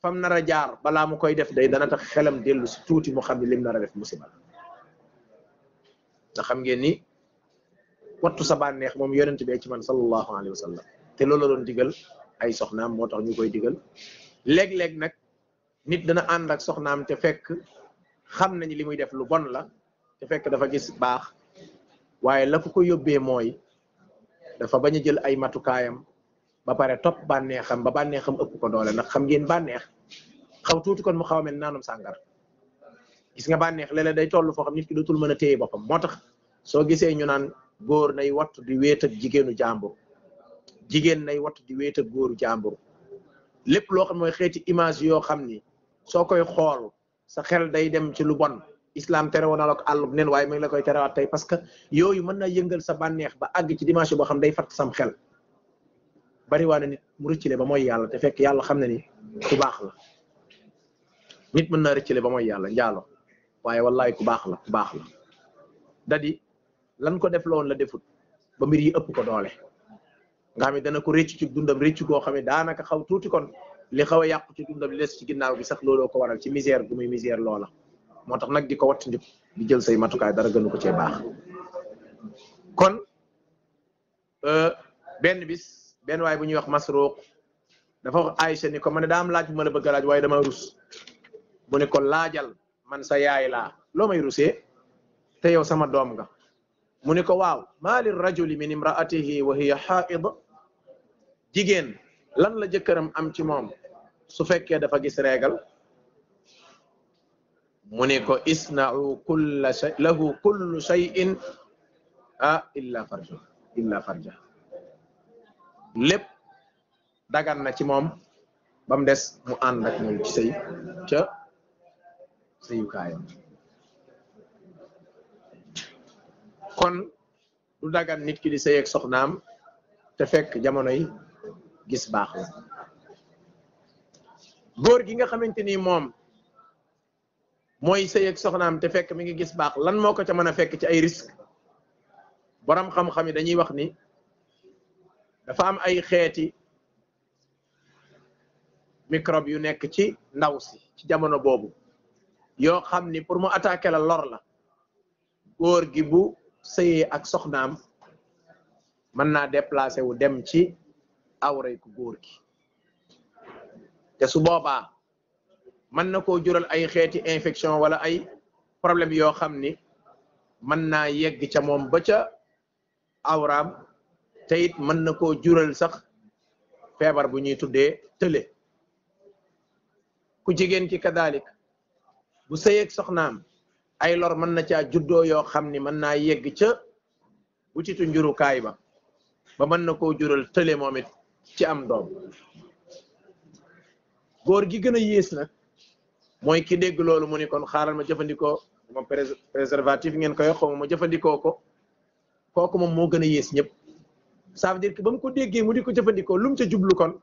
fam nar a jaar balaa mu koy def day dana tax xelam dellu si tuuti mu xam ne lim nar a def musiba nga xam ngeen ni wattu sa bànneex moom yonent bee ci man sallallahu alayhi wa sallam te loolu la doon digal ay soxnaam moo tax ñu koy digal léeg-léeg nag nit dana ànd ak soxnaam te fekk xam nañu li muy def lu bon la te fekk dafa gis baax waaye la ko yóbbee mooy dafa bañ a jël ay matukaayam ba pare topp bànneexam ba bànneexam ëpp ko doole ndax xam ngeen bànneex xaw tuuti kon mu xaw a mel naanum sàngar gis nga bànneex léeg-léeg day toll foo xam nit ki dootul mën a téye boppam moo tax soo gisee ñu naan góor nay wattu di wéet ak jigéenu jàmbur jigéen nay wattu di wéet ak góoru jàmbur lépp loo xam mooy xeeti image yoo xam ni soo koy xool sa xel day dem ci lu bon islam tere woon na la ko àllub nen waaye mi ngi la koy terewaat tey parce que yooyu mën na yëngal sa bànneex ba àgg ci dimension boo xam day fatt sam xel bari waa na nit mu rëccile ba mooy yàlla te fekk yàlla xam ne ni ku baax la nit mën na rëccile ba mooy yàlla njaalo waaye wallahi ku baax la ku baax la dadi lan ko def loon la defut ba mbir yi ëpp ko doole nga xam ne dana ko réccu ci dundam réccu koo xam ne daanaka xaw tuuti kon li xaw a yàqu ci dundam li des ci ginnaaw gi sax looloo ko waral ci misère gu muy misère loola moo tax nag di ko wattandiku di jël say matukaay dara gënu ko cee baax kon benn bis benn waay bu ñuy wax Masruq dafa wax Aïcha ni ko man daa am laaj bu ma la bëgg a laaj waaye dama rus mu ne ko laajal man sa yaay laa loo may rusee te yow sama doom nga mu ne ko waaw maa li rajuli min imraatihi wa hiya haid jigéen lan la jëkkëram am ci moom su fekkee dafa gis reegal mu ne ko isna'u kulla shay lahu kullu shay'in illa farja lépp dagan na ci moom ba mu des mu ànd ak moom ci sëy ca sëyukaayam kon du dagan nit ki di sëy ak soxnaam te fekk jamono yi gis baax la góor gi nga xamante ni moom mooy sëy ak soxnaam te fekk mi ngi gis baax lan moo ko ca mën a fekk ci ay risque borom xam-xam yi dañuy wax ni dafa am ay xeeti microbe yu nekk ci ndaw si ci jamono boobu yoo xam ni pour mu attaquer la lor la góor gi bu sëyee ak soxnaam mën naa déplacé wu dem ci awray ku góor gi te su boobaa mën na koo jural ay xeeti infection wala ay problème yoo xam ni mën naa yegg ca moom ba ca awraam te it mën na koo jural sax feebar bu ñuy tuddee tële ku jigéen ki kadalik bu sëyeeg soxnaam ay lor mën na caa juddoo yoo xam ni mën naa yegg ca butitu njurukaay ba mën na koo jural tële moom it ci am doom góor gi gën a yées nag mooy ki dégg loolu mu ni kon xaaral ma jëfandikoo moom préservatif ngeen koy xaw ma jëfandikoo ko kooku moom moo gën a yées ñëpp ça veut dire que ba mu ko déggee mu di ko jëfandikoo lu mu ca jublu kon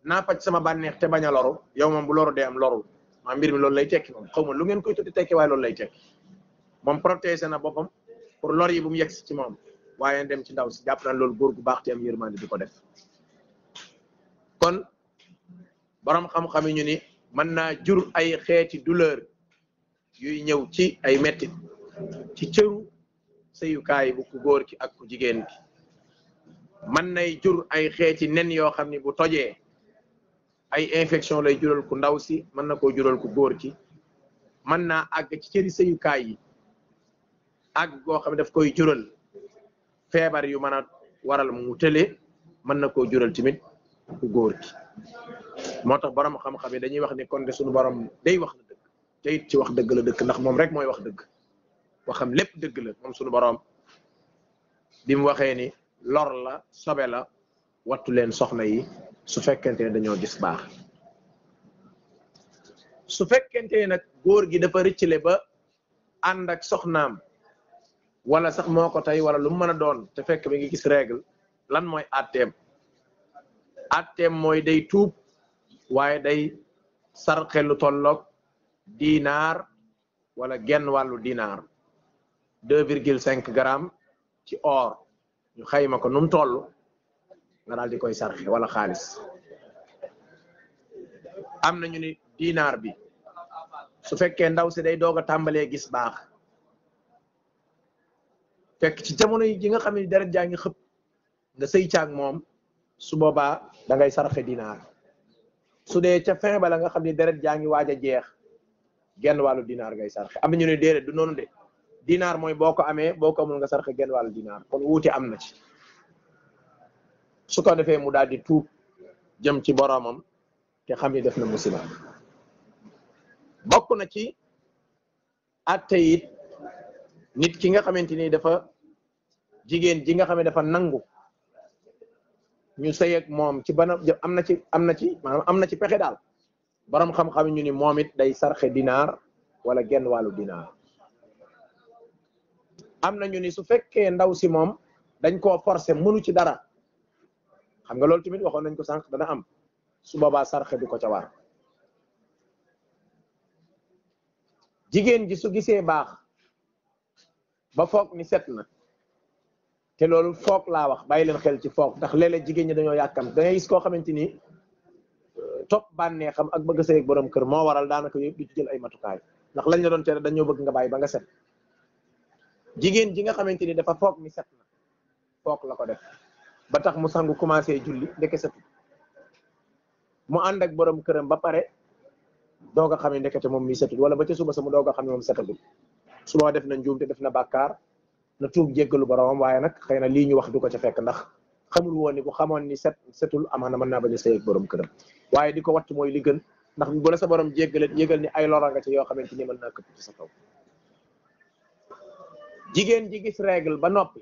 naa faj sama bànneex te bañ a loru yow moom bu loru dee am lorul maa mbir mi loolu lay tekki moom xaw ma lu ngeen koy tuddi tekki waaye loolu lay tekki moom protégé na boppam pour lor yi bu mu yegg ci moom waaye dem ci ndaw si jàpp na loolu góor gu baax te am yërmande di ko def kon borom xam-xam yi ñu ni mën naa jur ay xeeti douleur yuy ñëw ci ay mettit ci cëru sëyukaay bu ku góor ki ak ku jigéen ki mën nay jur ay xeeti nen yoo xam ni bu tojee ay infection lay jural ku ndaw si mën na koo jural ku góor ki mën naa àgg ci cëri sëyukaay yi àgg goo xam ne daf koy jural feebar yu mën a waral mu tële mën na koo jural tamit ku góor ki moo tax borom xam-xam yi dañuy wax ni kon de suñu borom day wax na dëgg te it ci wax dëgg la dëkk ndax moom rek mooy wax dëgg waxam lépp dëgg la moom suñu borom bi mu waxee ni lor la sobe la wattu leen soxna yi su fekkente ne dañoo gis baax su fekkente ne nag góor gi dafa rëccale ba ànd ak soxnaam wala sax moo ko tey wala lu mu mën a doon te fekk mi ngi gis règle lan mooy atteem mooy day tuub waaye day sarxe lu tolloog dinaar wala genn wàllu dinaar 2,5 grammes ci or ñu xayma ko nu mu toll nga daal di koy sarxe wala xaalis am na ñu ni dinaar bi su fekkee ndaw si day doog a tàmbalee gis baax fekk ci jamono yi nga xam ne deret jaa ngi xëpp nga sëy caag moom su boobaa da ngay sarxe dinaar su dee ca fin ba la nga xam ne deret jaa ngi waaj a jeex genn wàllu dinaar ngay sarxe am na ñu ne déedéet du noonu de dinaar mooy boo ko amee boo ko amul nga sarxe genn wàllu dinaar kon wuute am na ci su ko defee mu daal di tuub jëm ci boromam te xam ni def na musiba bokk na ci atte it nit ki nga xamante ni dafa jigéen ji nga xam ne dafa nangu ñu sëy ak moom ci bana am na ci maanaam am na ci pexe daal borom xam-xam ñu ni moom it day sarxe dinaar wala genn wàllu dinaar am na ñu ni su fekkee ndaw si moom dañ koo forcer mënu ci dara xam nga loolu tamit waxoon nañ ko sànq dana am su boobaa sarxe du ko ca war jigéen ji su gisee baax ba foog ni set na te loolu foog laa wax bàyyi leen xel ci foog ndax léeg-léeg jigéen ñi dañoo yàkkam da ngay gis koo xamante ni topp bànnee xam ak bëgg a sëy ak borom kër moo waral daanaka yëpp du ci jël ay matukaay ndax lañ la doon tere dañoo bëgg nga bàyyi ba nga set jigéen ji nga xamante ni dafa foog ni set na foog la ko def ba tax mu sangu commencé julli ndeke setul mu ànd ak borom këram ba pare doog a xam ne ndekete moom mi setul wala ba ca suba sa mu doog a xam ne moom setagul suba def na njuum te def na bàkkaar na tuub jéggalu boromam waaye nag xëy na lii ñu wax du ko ca fekk ndax xamul woon ni bu xamoon ni setul amaana mën naa bañ a sëy ak borom këram waaye di ko wattu mooy li gën ndax bu la sa borom jéggalee yëgal ni ay lora nga ci yoo xamante ni mën naa këpp ci sa kaw jigéen ji gis règle ba noppi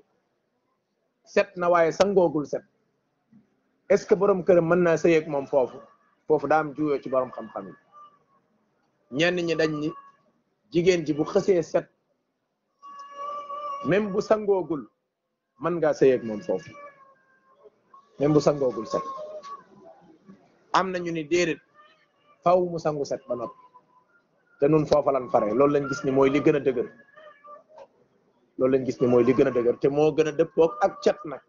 set na waaye sangoogul set est-ce que borom këram mën naa sëy ak moom foofu daa am juyoo ci borom xam-xam yi ñenn ñi dañ ni jigéen ji bu xësee set même bu sangoogul mën ngaa sëy ak moom foofu même bu sangoogul set am na ñu ni déedéet faw mu sangu set ba noppi te nun foofa lan fare loolu lañ gis ni mooy li gën a dëgër loolu lañ gis ni mooy li gën a dëgër te moo gën a dëppoog ak cet nag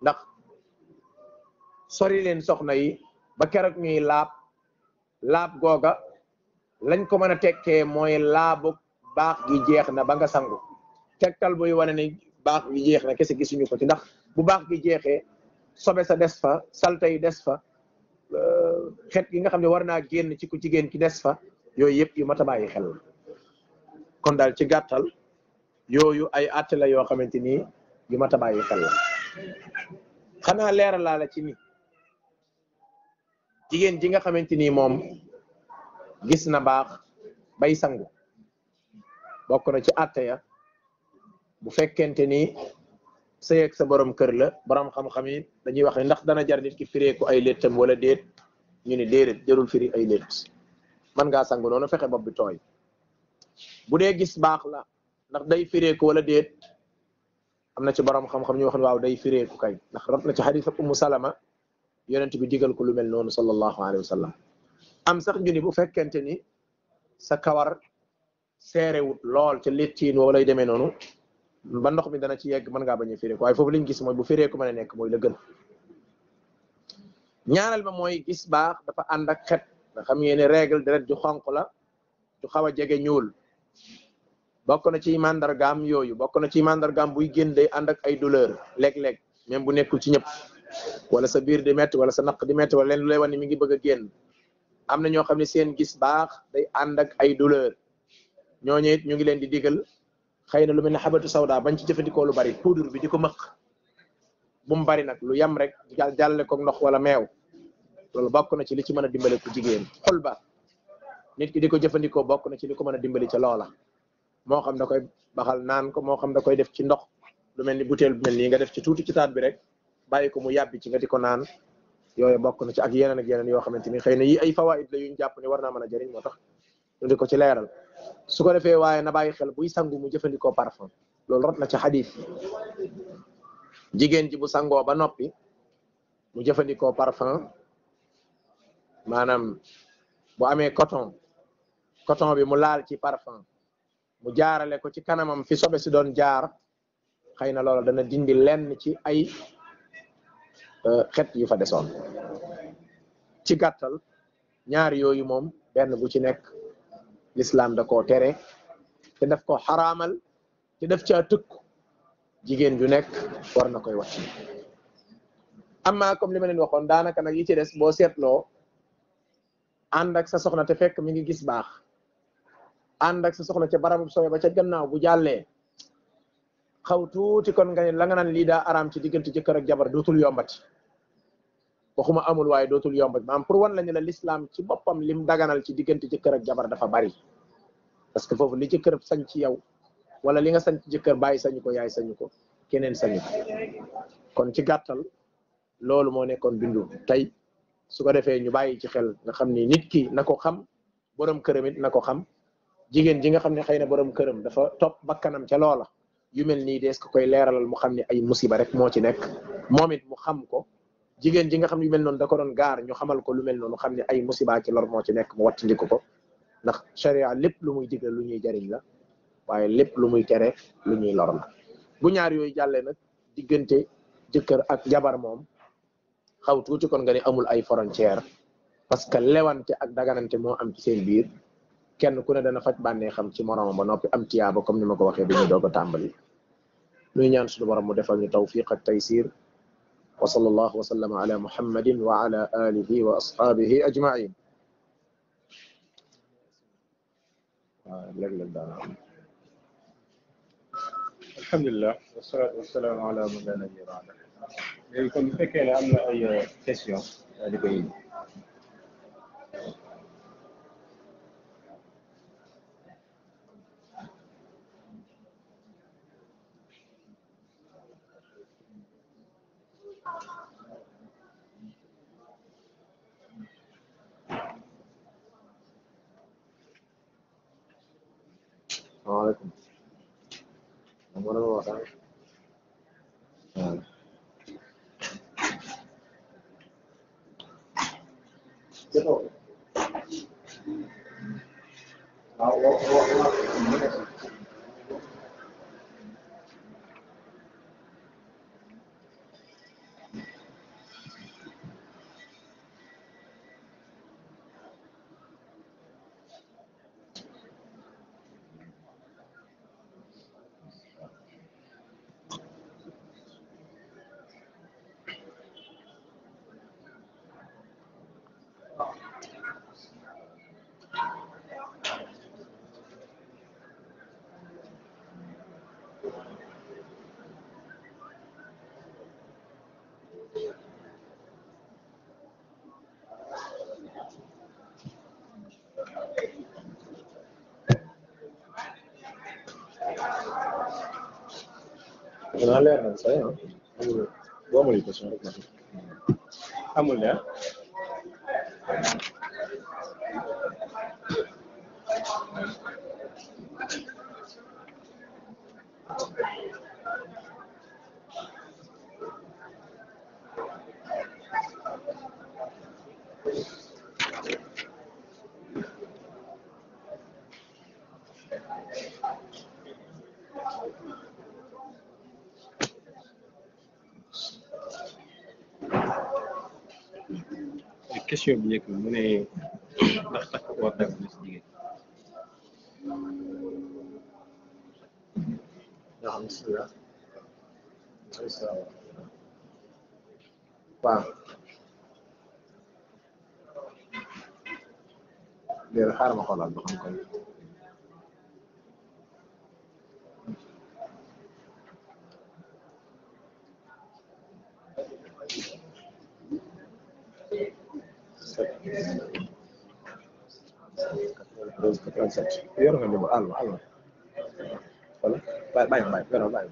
ndax sori leen soxna yi ba keroog ñuy laab googa lañ ko mën a tekkee mooy laabu baax gi jeex na ba nga sangu tegtal buy wane ni baax gi jeex na kese gisuñu ko ci ndax bu baax gi jeexee sobe sa des fa salte yi des fa xet gi nga xam ne war naa génn ci ku jigéen ki des fa yooyu yëpp yu mat a bàyyi xel la kon daal ci gàttal yooyu ay àtte la yoo xamante ni yu mat a bàyyi xel la xanaa leeral laa la ci ni jigéen ji nga xamante ni moom gis na baax bay sangu bokk na ci àtte ya bu fekkente ni sëy ak sa borom kër la borom xam-xam yi dañuy wax ne ndax dana jar nit ki fireeku ay léttam wala déet ñu ni déedéet jarul firi ay létt mën ngaa sangu noonu fexe bopp bi tooy bu dee gis baax la ndax day fireeku wala déet am na ci borom xam-xam ñu wax ne waaw day fireeku kay ndax rot na ci xadis ak Ummu Salama yonent bi digal ko lu mel noonu sallallahu alayhi wa sallam am sax ñu ni bu fekkente ni sa kawar seerewut lool ca léttiin wala lay demee noonu ba ndox mi dana ci yegg mën ngaa bañ a fireeku waaye foofu liñ gis mooy bu fireeku mën a nekk mooy la gën ñaareel ba mooy gis baax dafa ànd ak xet nga xam ngeen ne règle deret ju xonq la ju xaw a jege ñuul bokk na ci mandargaam yooyu bokk na ci mandargaam buy génn day ànd ak ay douleur léeg-léeg même bu nekkul ci ñëpp wala sa biir di metti wala sa naq di metti wala leen lu lay wan ni mi ngi bëgg a génn am na ñoo xam ne seen gis baax day ànd ak ay douleur ñooñu it ñu ngi leen di digal xëy na lu mel ne xabatu sawda bañ ci jëfandikoo lu bari poudre bi di ko mëq bu mu bari nag lu yam rek jàlle ko ndox wala meew loolu bokk na ci li ci mën a dimbale ku jigéen xol ba nit ki di ko jëfandikoo bokk na ci li ko mën a dimbali ca loola moo xam da koy baxal naan ko moo xam da koy def ci ndox lu mel ni butéel bu mel nii nga def ci tuuti ci taat bi rek bàyyi ko mu yàbbi ci nga di ko naan yooyu bokk na ci ak yeneen yoo xamante ni xëy na yi ay fawaid la yuñ jàpp ni war naa mën a jëriñ moo tax ñu di ko ci leeral su ko defee waaye na bàyyi xel buy sangu mu jëfandikoo parfum loolu rot na ci xadis jigéen ji bu sangoo ba noppi mu jëfandikoo parfum maanaam bu amee coton bi mu laal ci parfum mu jaarale ko ci kanamam fi sobe si doon jaar xëy na loolu dana dindi lenn ci ay xet yu fa desoon ci gàttal ñaar yooyu moom benn bu ci nekk l'islam da koo tere te daf ko xaraamal te daf caa tëkk jigéen ju nekk war na koy wàcc amma comme li ma leen waxoon daanaka nag yi ci des boo seetloo ànd ak sa soxna te fekk mi ngi gis baax ànd ak sa soxna ca barabu sobe ba ca gannaaw bu jàllee xaw tuuti kon nga ne la nga naan lii daa araam ci diggante jëkkër ak jabar dootul yombati waxuma amul waaye dootul yombati maanaam pour wan la ne la l'islam ci boppam lim daganal ci diggante jëkkër ak jabar dafa bari parce que foofu li jëkkër sañ ci yow wala li nga sañ ci jëkkër bàyyi sañu ko yaay sañu ko keneen sañu ko kon ci gàttal loolu moo nekkoon bindu tey su ko defee ñu bàyyi ci xel nga xam ni nit ki na ko xam borom këram it na ko xam jigéen ji nga xam ne xëy na borom këram dafa topp bakkanam ca loola yu mel nii dees ko koy leeralal mu xam ne ay musiba rek moo ci nekk moom it mu xam ko jigéen ji nga xam ne yu mel noonu da ko doon gaar ñu xamal ko lu mel noonu xam ne ay musiba ci lor moo ci nekk mu wattandiku ko ndax sharia lépp lu muy digal lu ñuy jariñ la waaye lépp lu muy tere lu ñuy lor la bu ñaar yooyu jàllee nag diggante jëkkër ak jabar moom xaw tuuti kon nga ne amul ay frontière parce que lewante ak daganante moo am ci seen biir kenn ku ne dana faj bànnee xam ci moromam ba noppi am tiyaaba comme ni ma ko waxee dañuy doog a tàmbali nuy ñaan suñu borom mu defal ñu tawfiq ak taysir wa sallallahu wa sallama ala muhammadin wa ala alihi wa ashabihi ajmain waaw léeg-léeg daana am alhamdulilah wasalaatu wasalaamu ala man la nabiyya ba'da léegi kon bu fekkee ne am na ay question daal di koy waaleykum Nah, leer na saya amul boo amul question rek amul ne question bi njëkk mu ne ndax takk or dagan na si jigéen. naam bismillah waaw léegi xaaral ma xoolaat ba xam kon yor nga numéro allo allo wala bàyyi bàyyi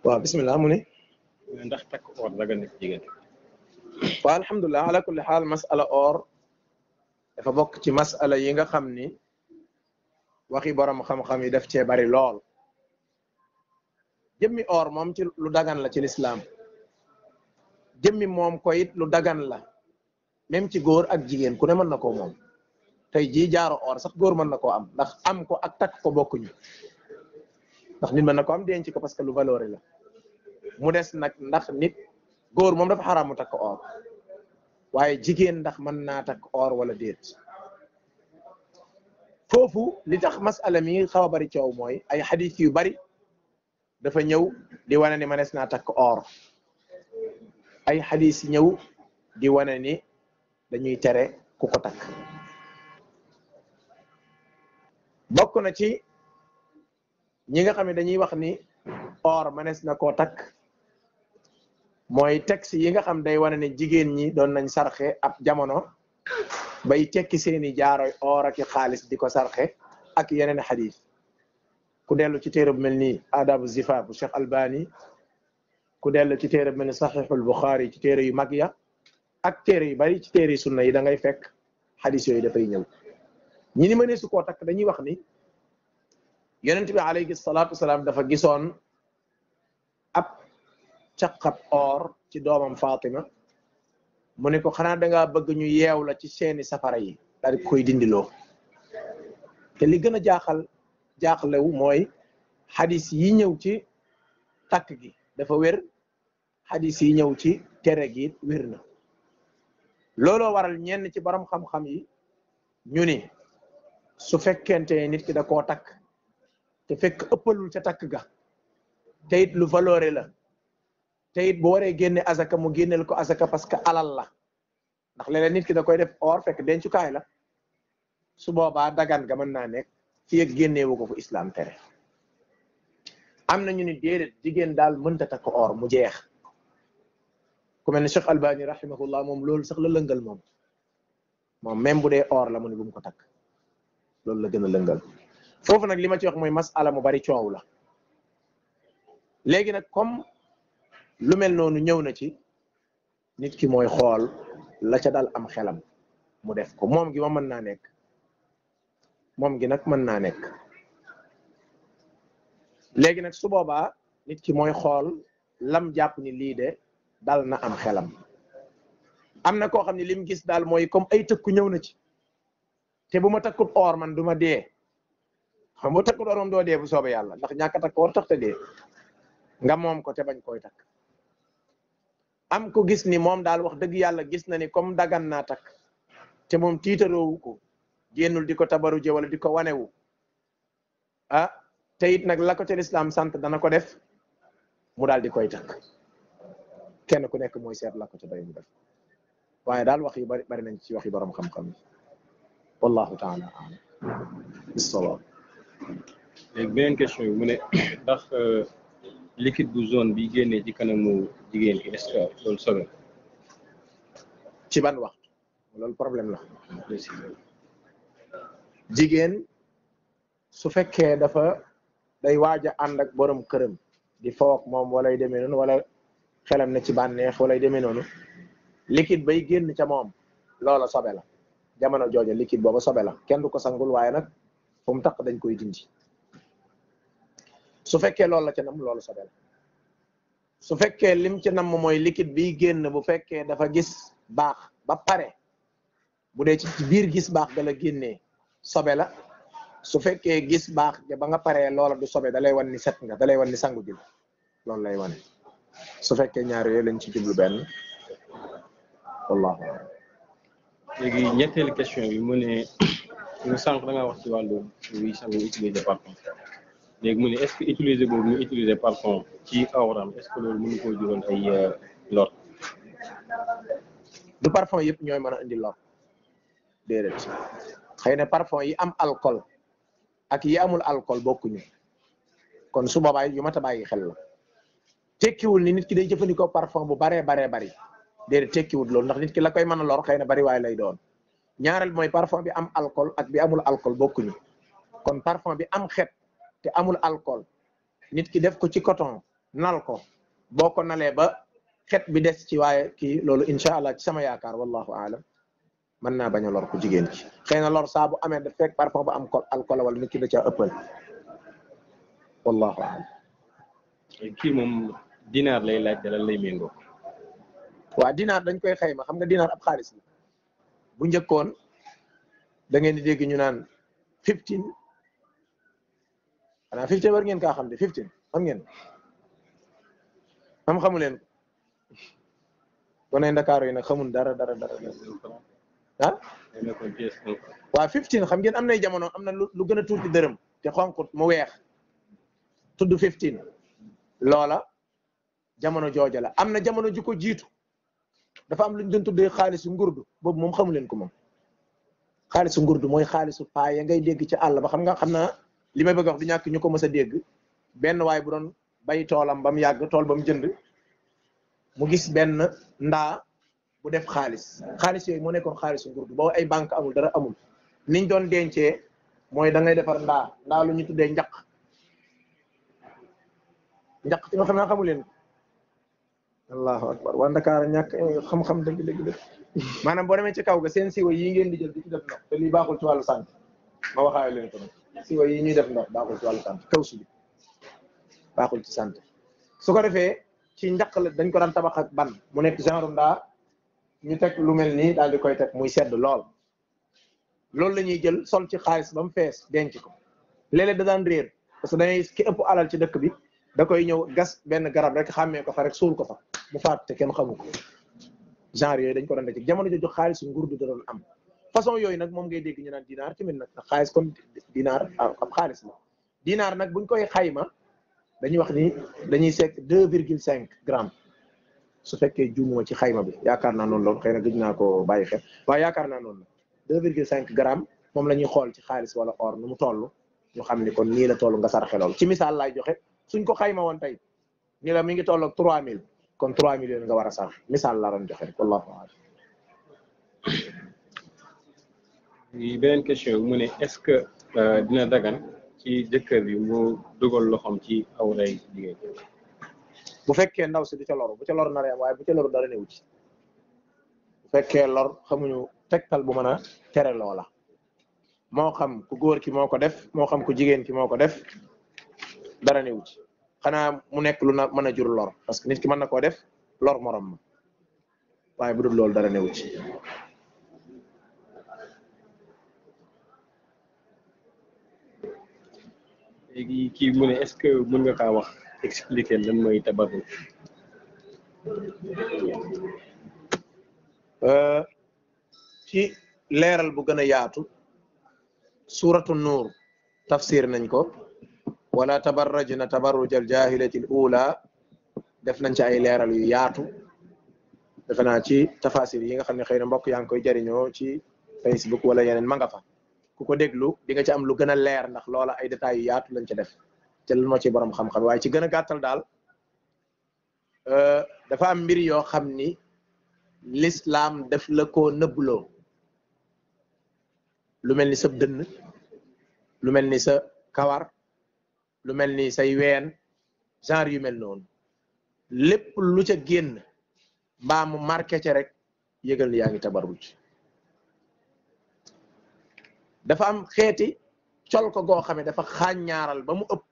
waaw bismillah mu ne ndax takk or dagan na si jigéen. waaw alhamdulilah ala kulli xaal masala or dafa bokk ci masala yi nga xam ni waxi borom xam-xam yi daf cee bari lool jëmmi or moom ci lu dagan la ci lislaam jëmmi moom ko it lu dagan la même ci góor ak jigéen ku ne mën na koo moom tey jii jaaro or sax góor mën na koo am ndax am ko ak takk ko bokkuñu ndax nit mën na ko am denc ko parce que lu valeur la mu des nag ndax nit góor moom dafa xaraam mu takk or waaye jigéen ndax mën naa takk or wala déet foofu li tax masala mi xaw a bari coow mooy ay xadis yu bari dafa ñëw di wane ni mënees naa takk or ay xadis ñëw di wane ni dañuy tere ku ko takk bokk na ci ñi nga xam ne dañuy wax ni or mënees na koo takk mooy texte yi nga xam day wane ne jigéen ñi doon nañ sarxe ab jamono bay tekki seeni jaaroy or ak xaalis di ko sarxe ak yeneen xadis ku dellu ci téere bu mel ni adabu zifaf bu Cheikh Albani ku dellu ci téere bu mel ni saxiixul Buxaari ci téere yu mag ya ak téere yu bari ci téere sunna yi da ngay fekk xadis yooyu dafay ñëw ñi ni mënee su koo takk dañuy wax ni yonent bi alayhi salaatu wasalaam dafa gisoon ab caqab or ci doomam Fatima mu ne ko xanaa dangaa bëgg ñu yeew la ci seeni safara yi daal di koy dindiloo te li gën a jaaxlewu mooy xadis yi ñëw ci takk gi dafa wér xadis yi ñëw ci tere gi wér na looloo waral ñenn ci borom xam-xam yi ñu ni su fekkente nit ki da koo takk te fekk ëppalul ca takk ga te it lu valoré la te it bu waree génne azaka mu génneel ko azaka parce que alal la ndax léeg-léeg nit ki da koy def or fekk dencukaay la su boobaa dagan ga mën naa nekk fii ak génneewu ko fu islam tere am na ñu ni déedéet jigéen daal mënta takk or mu jeex ku mel ne Cheikh Albani rahimahullah moom loolu sax la lëngal moom même bu dee or la mu ne bu mu ko takk loolu la gën a lëngal foofu nag li ma ci wax mooy masala mu bari coow la léegi nag comme lu mel noonu ñëw na ci nit ki mooy xool la ca dal am xelam mu def ko moom gi ma mën naa nekk moom gi nag mën naa nekk léegi nag su boobaa nit ki mooy xool lam jàpp ni lii de dal na am xelam am na koo xam ne lim gis daal mooy comme ay tëkku ñëw na ci te bu ma takkut or man du ma dee xam nga takkut or moom doo dee bu soobee yàlla ndax ñàkk a takk or tax te dee nga moom ko te bañ koy takk am ko gis ni moom daal wax dëgg yàlla gis na ni comme dagan naa takk te moom tiitaroowu ko génnul di ko tabaru je wala di ko wanewu ah te it nag la ko ca lislaam sant dana ko def mu daal di koy takk kenn ku nekk mooy seet la ko ca doy mu def waaye daal wax yu bari nañ ci wax yu borom xam-xam yi wallahu taala alam bis-sawaab. léegi beneen question bi mu ne ndax liquide bu zone bi génnee ci kanamu jigéen ki est-ce que loolu sobe ci ban waxtu loolu problème la. jigéen su fekkee dafa day waaj a ànd ak borom këram di foog moom walay demee noonu wala xelam ne ci bànneex walay demee noonu liquide bay génn ca moom loola sobe la jamono jooja liquide booba sobe la kenn du ko sangul waaye nag fu mu taq dañ koy dindi su fekkee loolu la ca nam loolu sobe la su fekkee lim ci nam mooy liquide biy génn bu fekkee dafa gis baax ba pare bu dee ci biir gis baax ga la génnee sobe la su fekkee gis baax ja ba nga paree loola du sobe da lay wan ni set nga da lay wan ni sangu jul loolu lay wane su fekkee ñaar yooyu lañ ci jublu benn wallahu a'lam. léegi ñetteelu question bi mu ne ñu sànq da nga wax ci wàllu wi sangu utiliser parfum léegi mu ne est-ce que utiliser boobu mu utiliser parfum ci awram est-ce que loolu mënu koo jural ay lor. du parfum yëpp ñooy mën a indi lor déedéet xëy na parfum yi am alcool ak yi amul alcool bokkuñu kon su boobaa yu mat a bàyyi xel la tekkiwul ni nit ki day jëfandikoo parfum bu baree bari déedéet tekkiwul loolu ndax nit ki la koy mën a lor xëy na bari waaye lay doon ñaareel mooy parfum bi am alcool ak bi amul alcool bokkuñu kon parfum bi am xet te amul alcool nit ki def ko ci coton nal ko boo ko nalee ba xet bi des ci waaye kii loolu incha allah ci sama yaakaar wallahu aalam mën naa bañ a lor ko jigéen ci xëy na lor saa bu amee daf fekk parfum ba am alcool wala nit ki da caa ëppal wallahu aalam. kii moom dinaar lay laaj dalal lay méngoo. waa dinaar dañ koy xayma xam nga dinaar ab xaalis la bu njëkkoon da ngeen di dégg ñu naan 15 xanaa 15 war ngeen kaa xam de 15 xam ngeen xamu leen ko gone Ndakaaru yi nag xamul dara ah waaw 15 xam ngeen am nay jamono am na lu gën a tuuti dërëm te xonqut mu weex tudd 15 loola jamono jooja la am na jamono ju ko jiitu dafa am lu ñu doon tuddee xaalisu ngurdu boobu moom xamu leen ko moom xaalisu ngurdu mooy xaalisu paa ya ngay dégg ci àll ba xam naa li may bëgg a wax du ñàkk ñu ko mës a dégg benn waay bu doon bay toolam ba mu yàgg tool ba mu jënd mu gis benn ndaa bu def xaalis yooyu moo nekkoon xaalisu ngurdu boobu ay banque amul dara amul niñ doon dencee mooy da ngay defar ndaa lu ñu tuddee njaq ci nga xam naa xamu leen ko allahu akbar waa Ndakaar ñàkk xam-xam dëgg maanaam boo demee ci kaw ga seen siwa yi ngeen di jël di ci def ndox te lii baaxul ci wàllu santé ma waxaayo leen ko nag siwa yi ñuy def ndox baaxul ci wàllu santé kaw su bi baaxul ci santé su ko defee ci njaq la dañ ko daan tabax ak ban mu nekk genre ndaa ñu teg lu mel nii daal di koy teg muy sedd lool loolu la ñuy jël sol ci xaalis ba mu fees denc ko léeg-léeg da daan réer parce que dañuy ki ëpp alal ci dëkk bi da koy ñëw gas benn garab rek xàmmee ko fa rek suul ko fa mu faat te kenn xamu ko genre yooyu dañ ko doon def jamono jooju xaalis ngurdu da doon am façon yooyu nag moom ngay dégg ñu naan dinaar tamit nag xaalis kon dinaar ab xaalis la dinaar nag buñ koy xayma dañuy wax ni dañuy seet 2,5 grammes su fekkee juumuma ci xayma bi yaakaar naa noonu loolu xëy na gëj naa ko bàyyi xel waaye yaakaar naa noonu la 2,5 grammes moom la ñuy xool ci xaalis wala or nu mu toll ñu xam ni kon nii la toll nga sarxe lool ci misaal laay joxe suñ ko xayma woon tey ni la mi ngi toll ak 3000 kon 3 millions nga war a sarx misaal laa doon joxe rek wallahu a'lam. beneen question mu ne est-ce que dina dagan ci jëkkër bi mu dugal loxoom ci awray jigéen bu fekkee ndaw si du ca loru bu ca lor naree waaye bu ca loru dara newu ci bu fekkee lor xamuñu tegtal bu mën a tere loola moo xam ku góor ki moo ko def moo xam ku jigéen ki moo ko def dara newu ci xanaa mu nekk lu na mën a jur lor parce que nit ki mën na koo def lor morom ma waaye bu dul loolu dara newu ci. léegi kii mu ne est-ce que mën nga kaa wax expliquer lan mooy tabarruk ci leeral bu gën a yaatu suratu nuur tafsir nañ ko wala tabarrajna tabarruj al jahilati al ula def nañ ci ay leeral yu yaatu defe naa ci tafasir yi nga xam ne xëy na mbokk yaa ngi koy jariñoo ci Facebook wala yeneen ma nga fa ku ko déglu di nga ci am lu gën a leer ndax loola ay détails yu yaatu lañ ca def te lan moo ci borom xam-xam waaye ci gën a gàttal daal dafa am mbir yoo xam ni l'islam def la koo nëbbloo lu mel ni sa dënn lu mel ni sa kawar lu mel ni say ween genre yu mel noonu lépp lu ca génn mbaa mu marqué ca rek yëgal ni yaa ngi tabarruj dafa am xeeti col ko goo xam ne dafa xàññaaral ba mu ëpp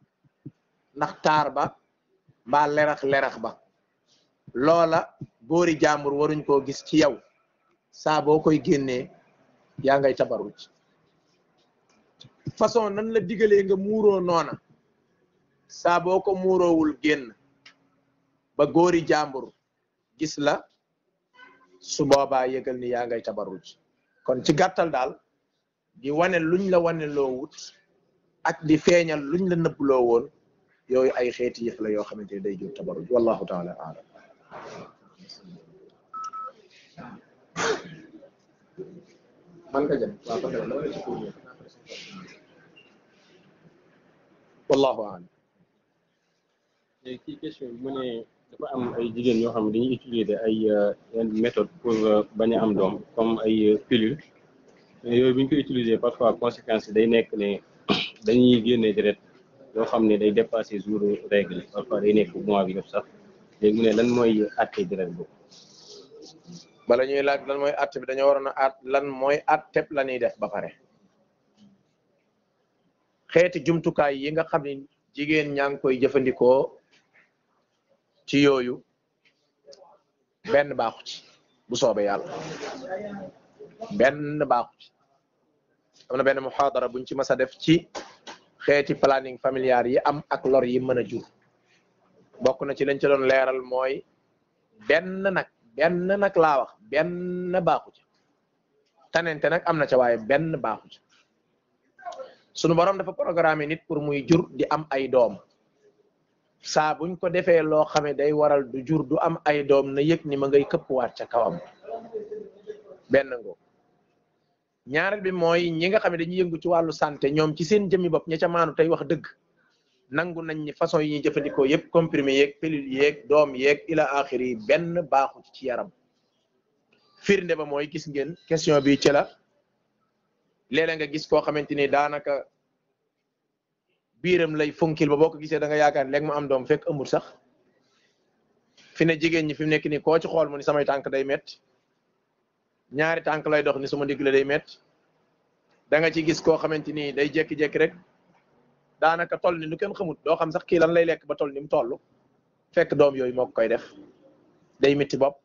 ndax taar ba mbaa lerax ba loola góori jàmbur waruñ koo gis ci yow saa boo koy génnee yaa ngay tabarruj façon nan la digalee nga muuroo noona saa boo ko muuroowul génn ba góori jàmbur gis la su boobaa yëgal ni yaa ngay tabarruj kon ci gàttal daal di wane luñ la wane loo wut ak di feeñal luñ la nëbb loo woon yooyu ay xeeti yëf la yoo xamante ne day jur tabarruj wallahu taala aalam man nga jëm waaw ko dama la ci pour wallahu aalam léegi ci question bi mu ne dafa am ay jigéen ñoo xam ne dañuy utiliser ay méthode pour bañ a am doom comme ay pilule yooyu bu ñu ko utiliser parfois conséquence day nekk ne dañuy génne deret yoo xam ne day dépasser jour règle parfois day nekk mois bi yëpp sax léegi mu ne lan mooy àtte deret boobu. bala ñuy laaj lan mooy àtte bi dañoo waroon a at lan mooy àtteb la ñuy def ba pare xeeti jumtukaay yi nga xam ne jigéen ñaa ngi koy jëfandikoo ci yooyu benn baaxu ci bu soobee yàlla benn baaxu ci am na benn muhaadara buñ ci mas a def ci xeeti planning familial yi am ak lor yi mën a jur bokk na ci lañ ci doon leeral mooy benn nag laa wax benn baaxu ci tanente nag am na ca waaye benn baaxu ci sunu borom dafa programme nit pour muy jur di am ay doom saa buñ ko defee loo xam ne day waral du jur du am ay doom na yëg ni ma ngay këppwaat ca kawam benn ngoo ñaareel bi mooy ñi nga xam ne dañuy yëngu ci wàllu santé ñoom ci seen jëmmi bopp ña ca maanu tey wax dëgg nangu nañ ni façon yi ñuy jëfandikoo yëpp comprimé yeeg pilule yeeg doom yeeg ila axiri yi benn baaxu ci yaram firnde ba mooy gis ngeen question bi ci la léeg-léeg nga gis koo xamante ni daanaka biiram lay funkil ba boo ko gisee da nga yaakaar léegi mu am doom fekk ëmbul sax fi ne jigéen ñi fi mu nekk nii koo ci xool mu ni samay tànk day métti ñaari tànk lay dox ni sama ndigg la day métti da nga ci gis koo xamante ni day jékki-jékki rek daanaka toll ni lu kenn xamut doo xam sax kii lan lay lekk ba toll ni mu toll fekk doom yooyu moo ko koy def day métti bopp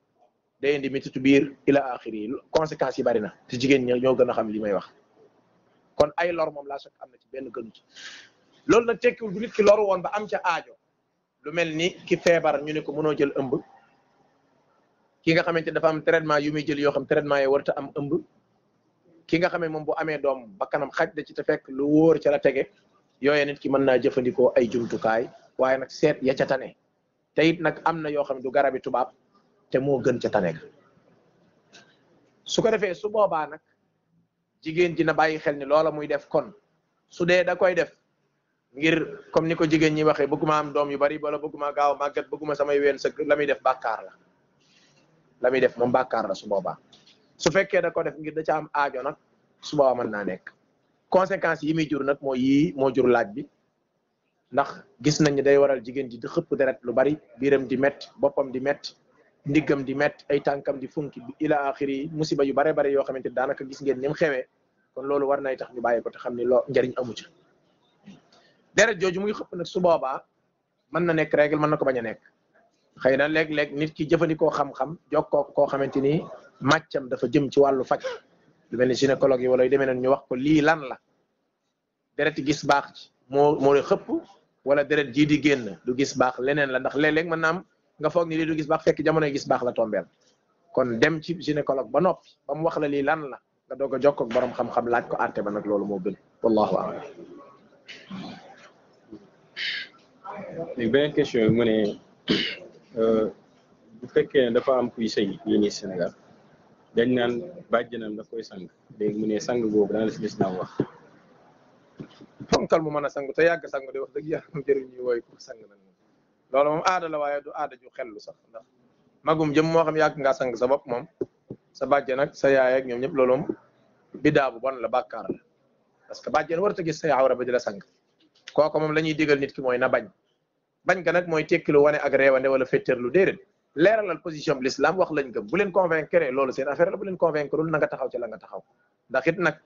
day indi méttitu biir ila axiri yi conséquences yi bari na te jigéen ñi ñoo gën a xam li may wax kon ay lor moom laa soog am na ci benn gënu ci loolu nag tekkiwul bu nit ki loru woon ba am ca aajo lu mel ni ki feebar ñu ne ko mënoo jël ëmb ki nga xamante dafa am traitement yu muy jël yoo xam traitement yi warta am ëmb ki nga xamee moom bu amee doom ba kanam xaj da ci te fekk lu wóor ca la tege yooye nit ki mën naa jëfandikoo ay jumtukaay waaye nag seet ya ca tane te it nag am na yoo xam ne du garabi tubaab te moo gën ca tane ga su ko defee su boobaa nag jigéen ji na bàyyi xel ni loola muy def kon su dee da koy def ngir comme ni ko jigéen ñi waxee bëgguma am doom yu bari wala bëgguma gaaw màggat bëgguma samay ween sëgg la muy def bàkkaar la muy def moom bàkkaar la su boobaa su fekkee da ko def ngir da ca am aajo nag su boobaa mën naa nekk conséquences yi muy jur nag mooy yii moo jur laaj bi ndax gis nañ ne day waral jigéen ji di xëpp deret lu bari biiram di métti boppam di métti ndiggam di métti ay tànkam di funki bi ila axiri yi musiba yu bare bare yoo xamante ni daanaka gis ngeen ni mu xewee kon loolu war nay tax ñu bàyyi ko te xam ni loo njariñ amu ci deret jooju muy xëpp nag su boobaa mën na nekk règle mën na ko bañ a nekk xëy na léeg-léeg nit ki jëfandikoo xam-xam jokkoo koo xamante ni màccam dafa jëm ci wàllu faj lu mel ni gynécologue yi wala yu demee noonu ñu wax ko lii lan la deret gis baax ci moo xëpp wala deret jii di génn du gis baax leneen la ndax léeg-léeg mën naa am nga foog ni lii du gis baax fekk jamonoy gis baax la tombeel kon dem ci gynécologue ba noppi ba mu wax la lii lan la nga doog a jokkoo ak borom xam-xam laaj ko àtte ba nag loolu moo gën wallahu a'lam. léegi beneen question bi mu ne bu fekkee ne dafa am kuy sëy fii nii Sénégal dañ naan bàjjanam daf koy sang léegi mu ne sang boobu dana la si lislaam wax. fonkal mu mën a sang te yàgg sang de wax dëgg yàlla moom jëriñ ñuy wooy ko sang nag moom loolu moom aada la waaye du aada ju xellu sax ndax magum jëm moo xam yàgg ngaa sang sa bopp moom sa bàjjen ak sa yaay ak ñoom ñëpp loolu moom bidaa bu bon la bàkkaar la parce que bàjjen warut a gis say awra ba di la sang kooku moom la ñuy digal nit ki mooy na bañ ga nag mooy tekki lu wane ak réewande wala féttéerlu déedéet leeralal position bi l'islam wax lañ gëm bu leen convaincre loolu seen affaire la bu leen convaincre na nga taxaw ci la nga taxaw ndax it nag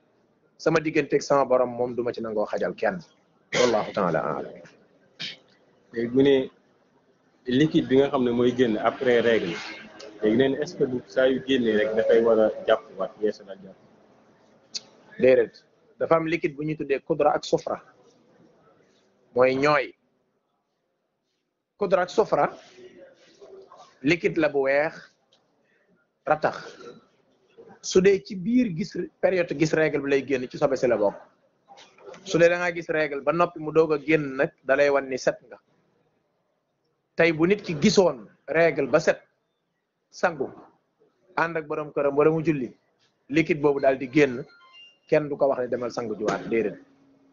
sama digganteeg sama borom moom duma ci nangoo xajal kenn wallahu taala alam. léegi mu ne liquide bi nga xam ne mooy génn après règle léegi neen est-ce que du saa yu génnee rek dafay war a jàpp waat yeesa la jàpp. déedéet dafa am liquide bu ñuy tuddee kudra ak sufra mooy ñooy kudra ak sufra liquide la bu weex ratax su dee ci biir gis période gis règle bi lay génn ci sobe si la bokk su dee da ngaa gis règle ba noppi mu doog a génn nag da lay wan ni set nga tey bu nit ki gisoon règle ba set sangu ànd ak borom këram wala mu julli liquide boobu daal di génn kenn du ko wax ne demal sangu juwaat déedéet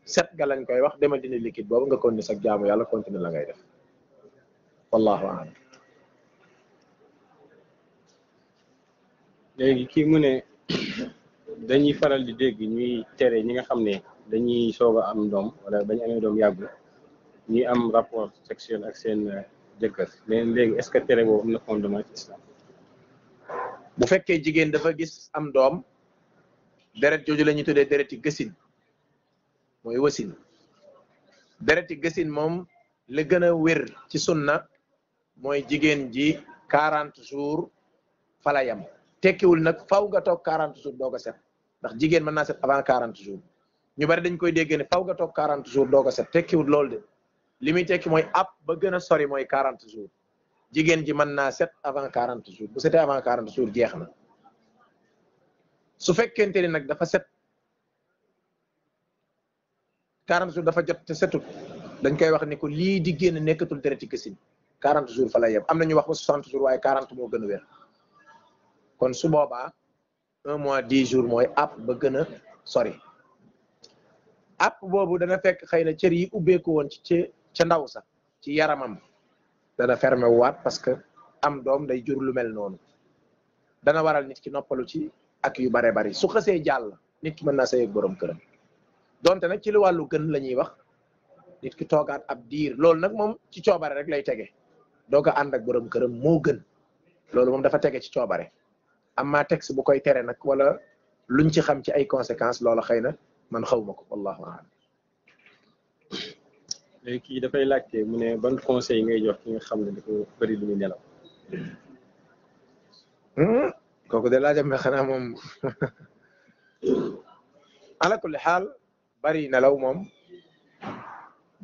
set ga lañ koy wax demal dindi liquide boobu nga continuer sa jaamu yàlla continuer la ngay def wallahu a'lam. léegi kii mu ne dañuy faral di dégg ñuy tere ñi nga xam ne dañuy soog a am doom wala bañu amee doom yàggul ñuy am rapport sexuel ak seen jëkkër léegi est-ce que tere boobu am na fondement ci islam. bu fekkee jigéen dafa gis am doom deret jooju la ñuy tuddee dereti gësin mooy wasin dereti gësin moom la gën a wér ci sunna mooy jigéen ji 40 jours fa la yam tekkiwul nag faw nga toog 40 jours doog a set ndax jigéen mën naa set avant 40 jours ñu bari dañ koy déggee ne faw nga toog 40 jours doog a set tekkiwul loolu de li muy tekki mooy app ba gën a sori mooy 40 jours jigéen ji mën naa set avant 40 jours bu setee avant 40 jours jeex na su fekkente ni nag dafa set 40 jours dafa jot te setut dañ koy wax ni ko lii di génn nekkatul dereti gësin 40 jours fa la yem am na ñu wax ba 60 jours waaye 40 moo gën a wér kon su boobaa 1 mois 10 jours mooy app ba gën a sori app boobu dana fekk xëy na cër yi ubbeeku woon ci ca ndaw sax ci yaramam dana fermé waat parce que am doom day jur lu mel noonu dana waral nit ki noppalu ci ak yu bare bari su xasee jàll nit ki mën naa sëy ak borom këram donte nag ci lu wàllu gën la ñuy wax nit ki toogaat ab diir loolu nag moom ci coobare rek lay tege doog a ànd ak borom këram moo gën loolu moom dafa tege ci coobare amma texte bu koy tere nag wala luñ ci xam ci ay conséquences loola xëy na man xawma ko wallahu a'lam. léegi kii dafay laajte mu ne ban conseil ngay jox ki nga xam ne dafa bëri lu muy nelaw. kooku de laajam bi xanaa moom ala kulli xaal bari nelaw moom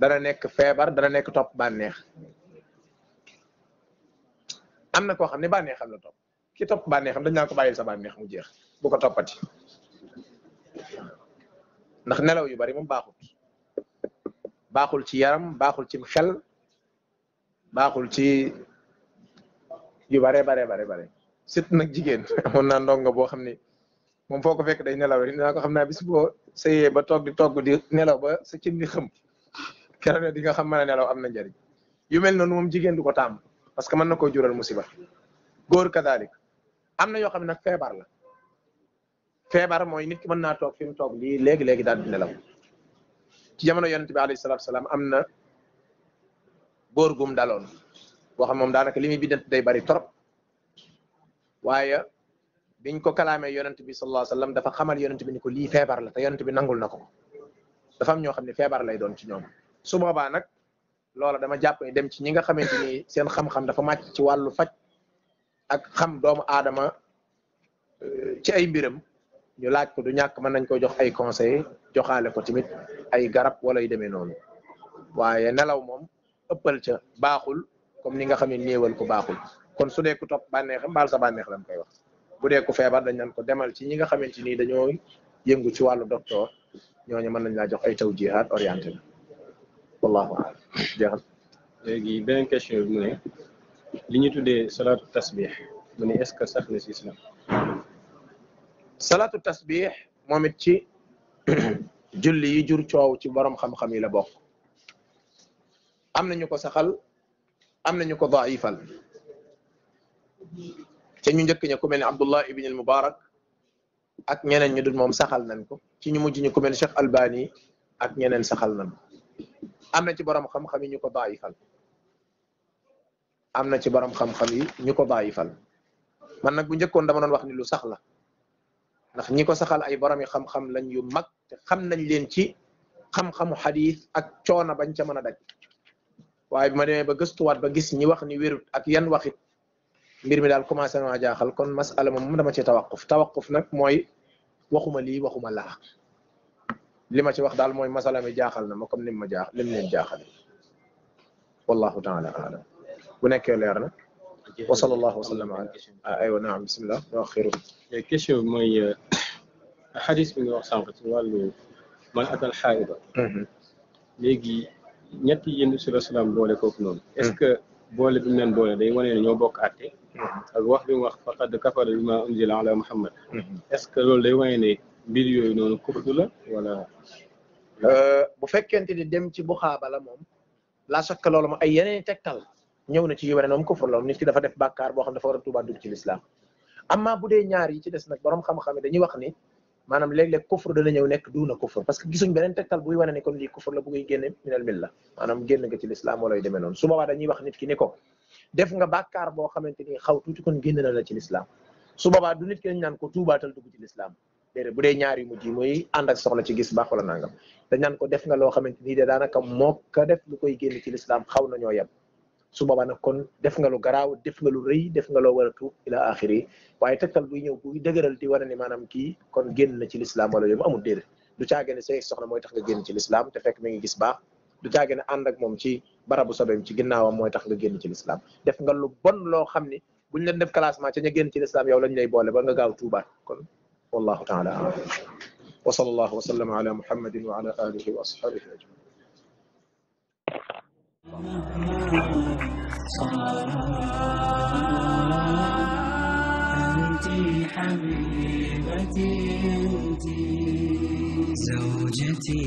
dana nekk feebar dana nekk topp bànneex am na koo xam ne bànneexam la topp ki topp bànneexam dañ naa ko bàyyil sa bànneex mu jeex bu ko toppati ndax nelaw yu bari moom baaxul ci yaram baaxul ci xel baaxul ci yu bare surtout nag jigéen amoon naa ndongo boo xam ne moom foo ko fekk day nelaw rek dinaa ko xam naa bis boo sëyee ba toog di togg di nelaw ba sa cin di xëm keroog ne di nga xam mën a nelaw am na njariñ yu mel noonu moom jigéen du ko tàmm parce que mën na koo jural musiba góor kadalik am na yoo xam ne nag feebar la feebar mooy nit ki mën naa toog fi mu toog lii léegi daal di nelaw ci jamono yonent bi alayhi salaatu salaam am na góor gum daloon boo xam moom daanaka li muy biddant day bari trop waaye biñ ko kalaamee yonent bi sallallahu alayhi wasallam dafa xamal yonent bi ni ko lii feebar la te yonent bi nangul na ko dafa am ñoo xam ne feebar lay doon ci ñoom su boobaa nag loola dama jàpp ni dem ci ñi nga xamante ni seen xam-xam dafa màcc ci wàllu faj ak xam doomu aadama ci ay mbiram ñu laaj ko du ñàkk mën nañ ko jox ay conseil joxaale ko tamit ay garab wala yu demee noonu waaye nelaw moom ëppal ca baaxul comme ni nga xam ne néewal ko baaxul kon su dee ku topp bànneexam baal sa bànneex lañ koy wax bu dee ku feebar dañ naan ko demal ci ñi nga xamante ni dañoo yëngu ci wàllu docteur ñooñu mën nañ laa jox ay tawjihaat orienté la wallahu a'lam jeexal. léegi beneen question bi mu ne li ñu tuddee salaatu tasbih mu ne est-ce que sax na si islam. salaatu tasbih moom it ci julli yi jur coow ci borom xam-xam yi la bokk am nañu ko saxal am nañu ko daifal te ñu njëkk ña ku mel ne Abdullah ibn al Mubarak ak ñeneen ñu dul moom saxal nañ ko ci ñu mujj ñu ku mel ne Cheikh Albani ak ñeneen saxal nañ ko am na ci borom xam-xam yi ñu ko daifal am na ci borom xam-xam yi ñu ko daifal man nag bu njëkkoon dama doon wax ni lu sax la ndax ñi ko saxal ay borom yi xam-xam lañ yu mag te xam nañ leen ci xam-xamu xadis ak coono bañ ca mën a daj waaye bi ma demee ba gëstuwaat ba gis ñi wax ni wérut ak yan waxit mbir mi daal commencé na jaaxal kon masala moom dama ci tawaquf nag mooy waxuma lii waxuma laa li ma ci wax daal mooy masala mi jaaxal na ma comme lim leen jaaxal wallahu taala alam bu nekkee leer na wa sallallahu wa sallam ala aywa naam bismillah wa axiru question bi mooy xadis bi nga wax sànq ci wàllu man atal xaayida léegi ñetti yéen sula salaam boole kooku noonu est-ce que boole bi mu leen boole day wane ne ñoo bokk àtte ak wax bi mu wax faqad kafara bima unzila ala muhammad est-ce que loolu day wane ne mbir yooyu noonu kufru la wala bu fekkente ni dem ci buxaaba la moom la shakka loolu moom ay yeneen tegtal ñëw na ci yu wane ne moom kufru la moom nit ki dafa def bàkkaar boo xam dafa war a tuubaat dugg ci lislaam amma bu dee ñaar yi ci des nag borom xam-xam yi dañuy wax ni maanaam léeg-léeg kufur dana ñëw nekk duuna kufur parce que gisuñ beneen tegtal buy wane ni kon lii kufur la bu ngay génne minal milla maanaam génn nga ci lislaam wala yu demee noonu su boobaa dañuy wax nit ki ni ko def nga bàkkaar boo xamante ni xaw tuuti kon génn na la ci lislaam su boobaa du nit ki dañ naan ko tuubaatal dugg ci lislaam déedéet bu dee ñaar yu mujj yi muy ànd ak soxla ci gis baax wala nangam dañ naan ko def nga loo xamante ni de daanaka moo ka def lu koy génn ci lislaam xaw nañoo yem su boobaa nag kon def nga lu garaaw def nga lu rëy def nga loo war a tuub ila axiri waaye tegtal buy ñëw buy dëgëral di wane ni maanaam kii kon génn na ci lislaam wala yooyu mu amul déedéet du caage ne say soxna mooy tax nga génn ci lislaam te fekk mi ngi gis baax du caage ne ànd ak moom ci barabu sobeem ci ginnaawam mooy tax nga génn ci lislaam def nga lu bon loo xam ni buñ leen def classement ca ña génn ci lislaam yow lañ lay boole ba nga gaaw tuubaat kon wallahu taala a'lam wa sallallahu wa sallam ala muhammadin wa ala alihi wa ashabihi ajmain أنت حبيبتي أنت زوجتي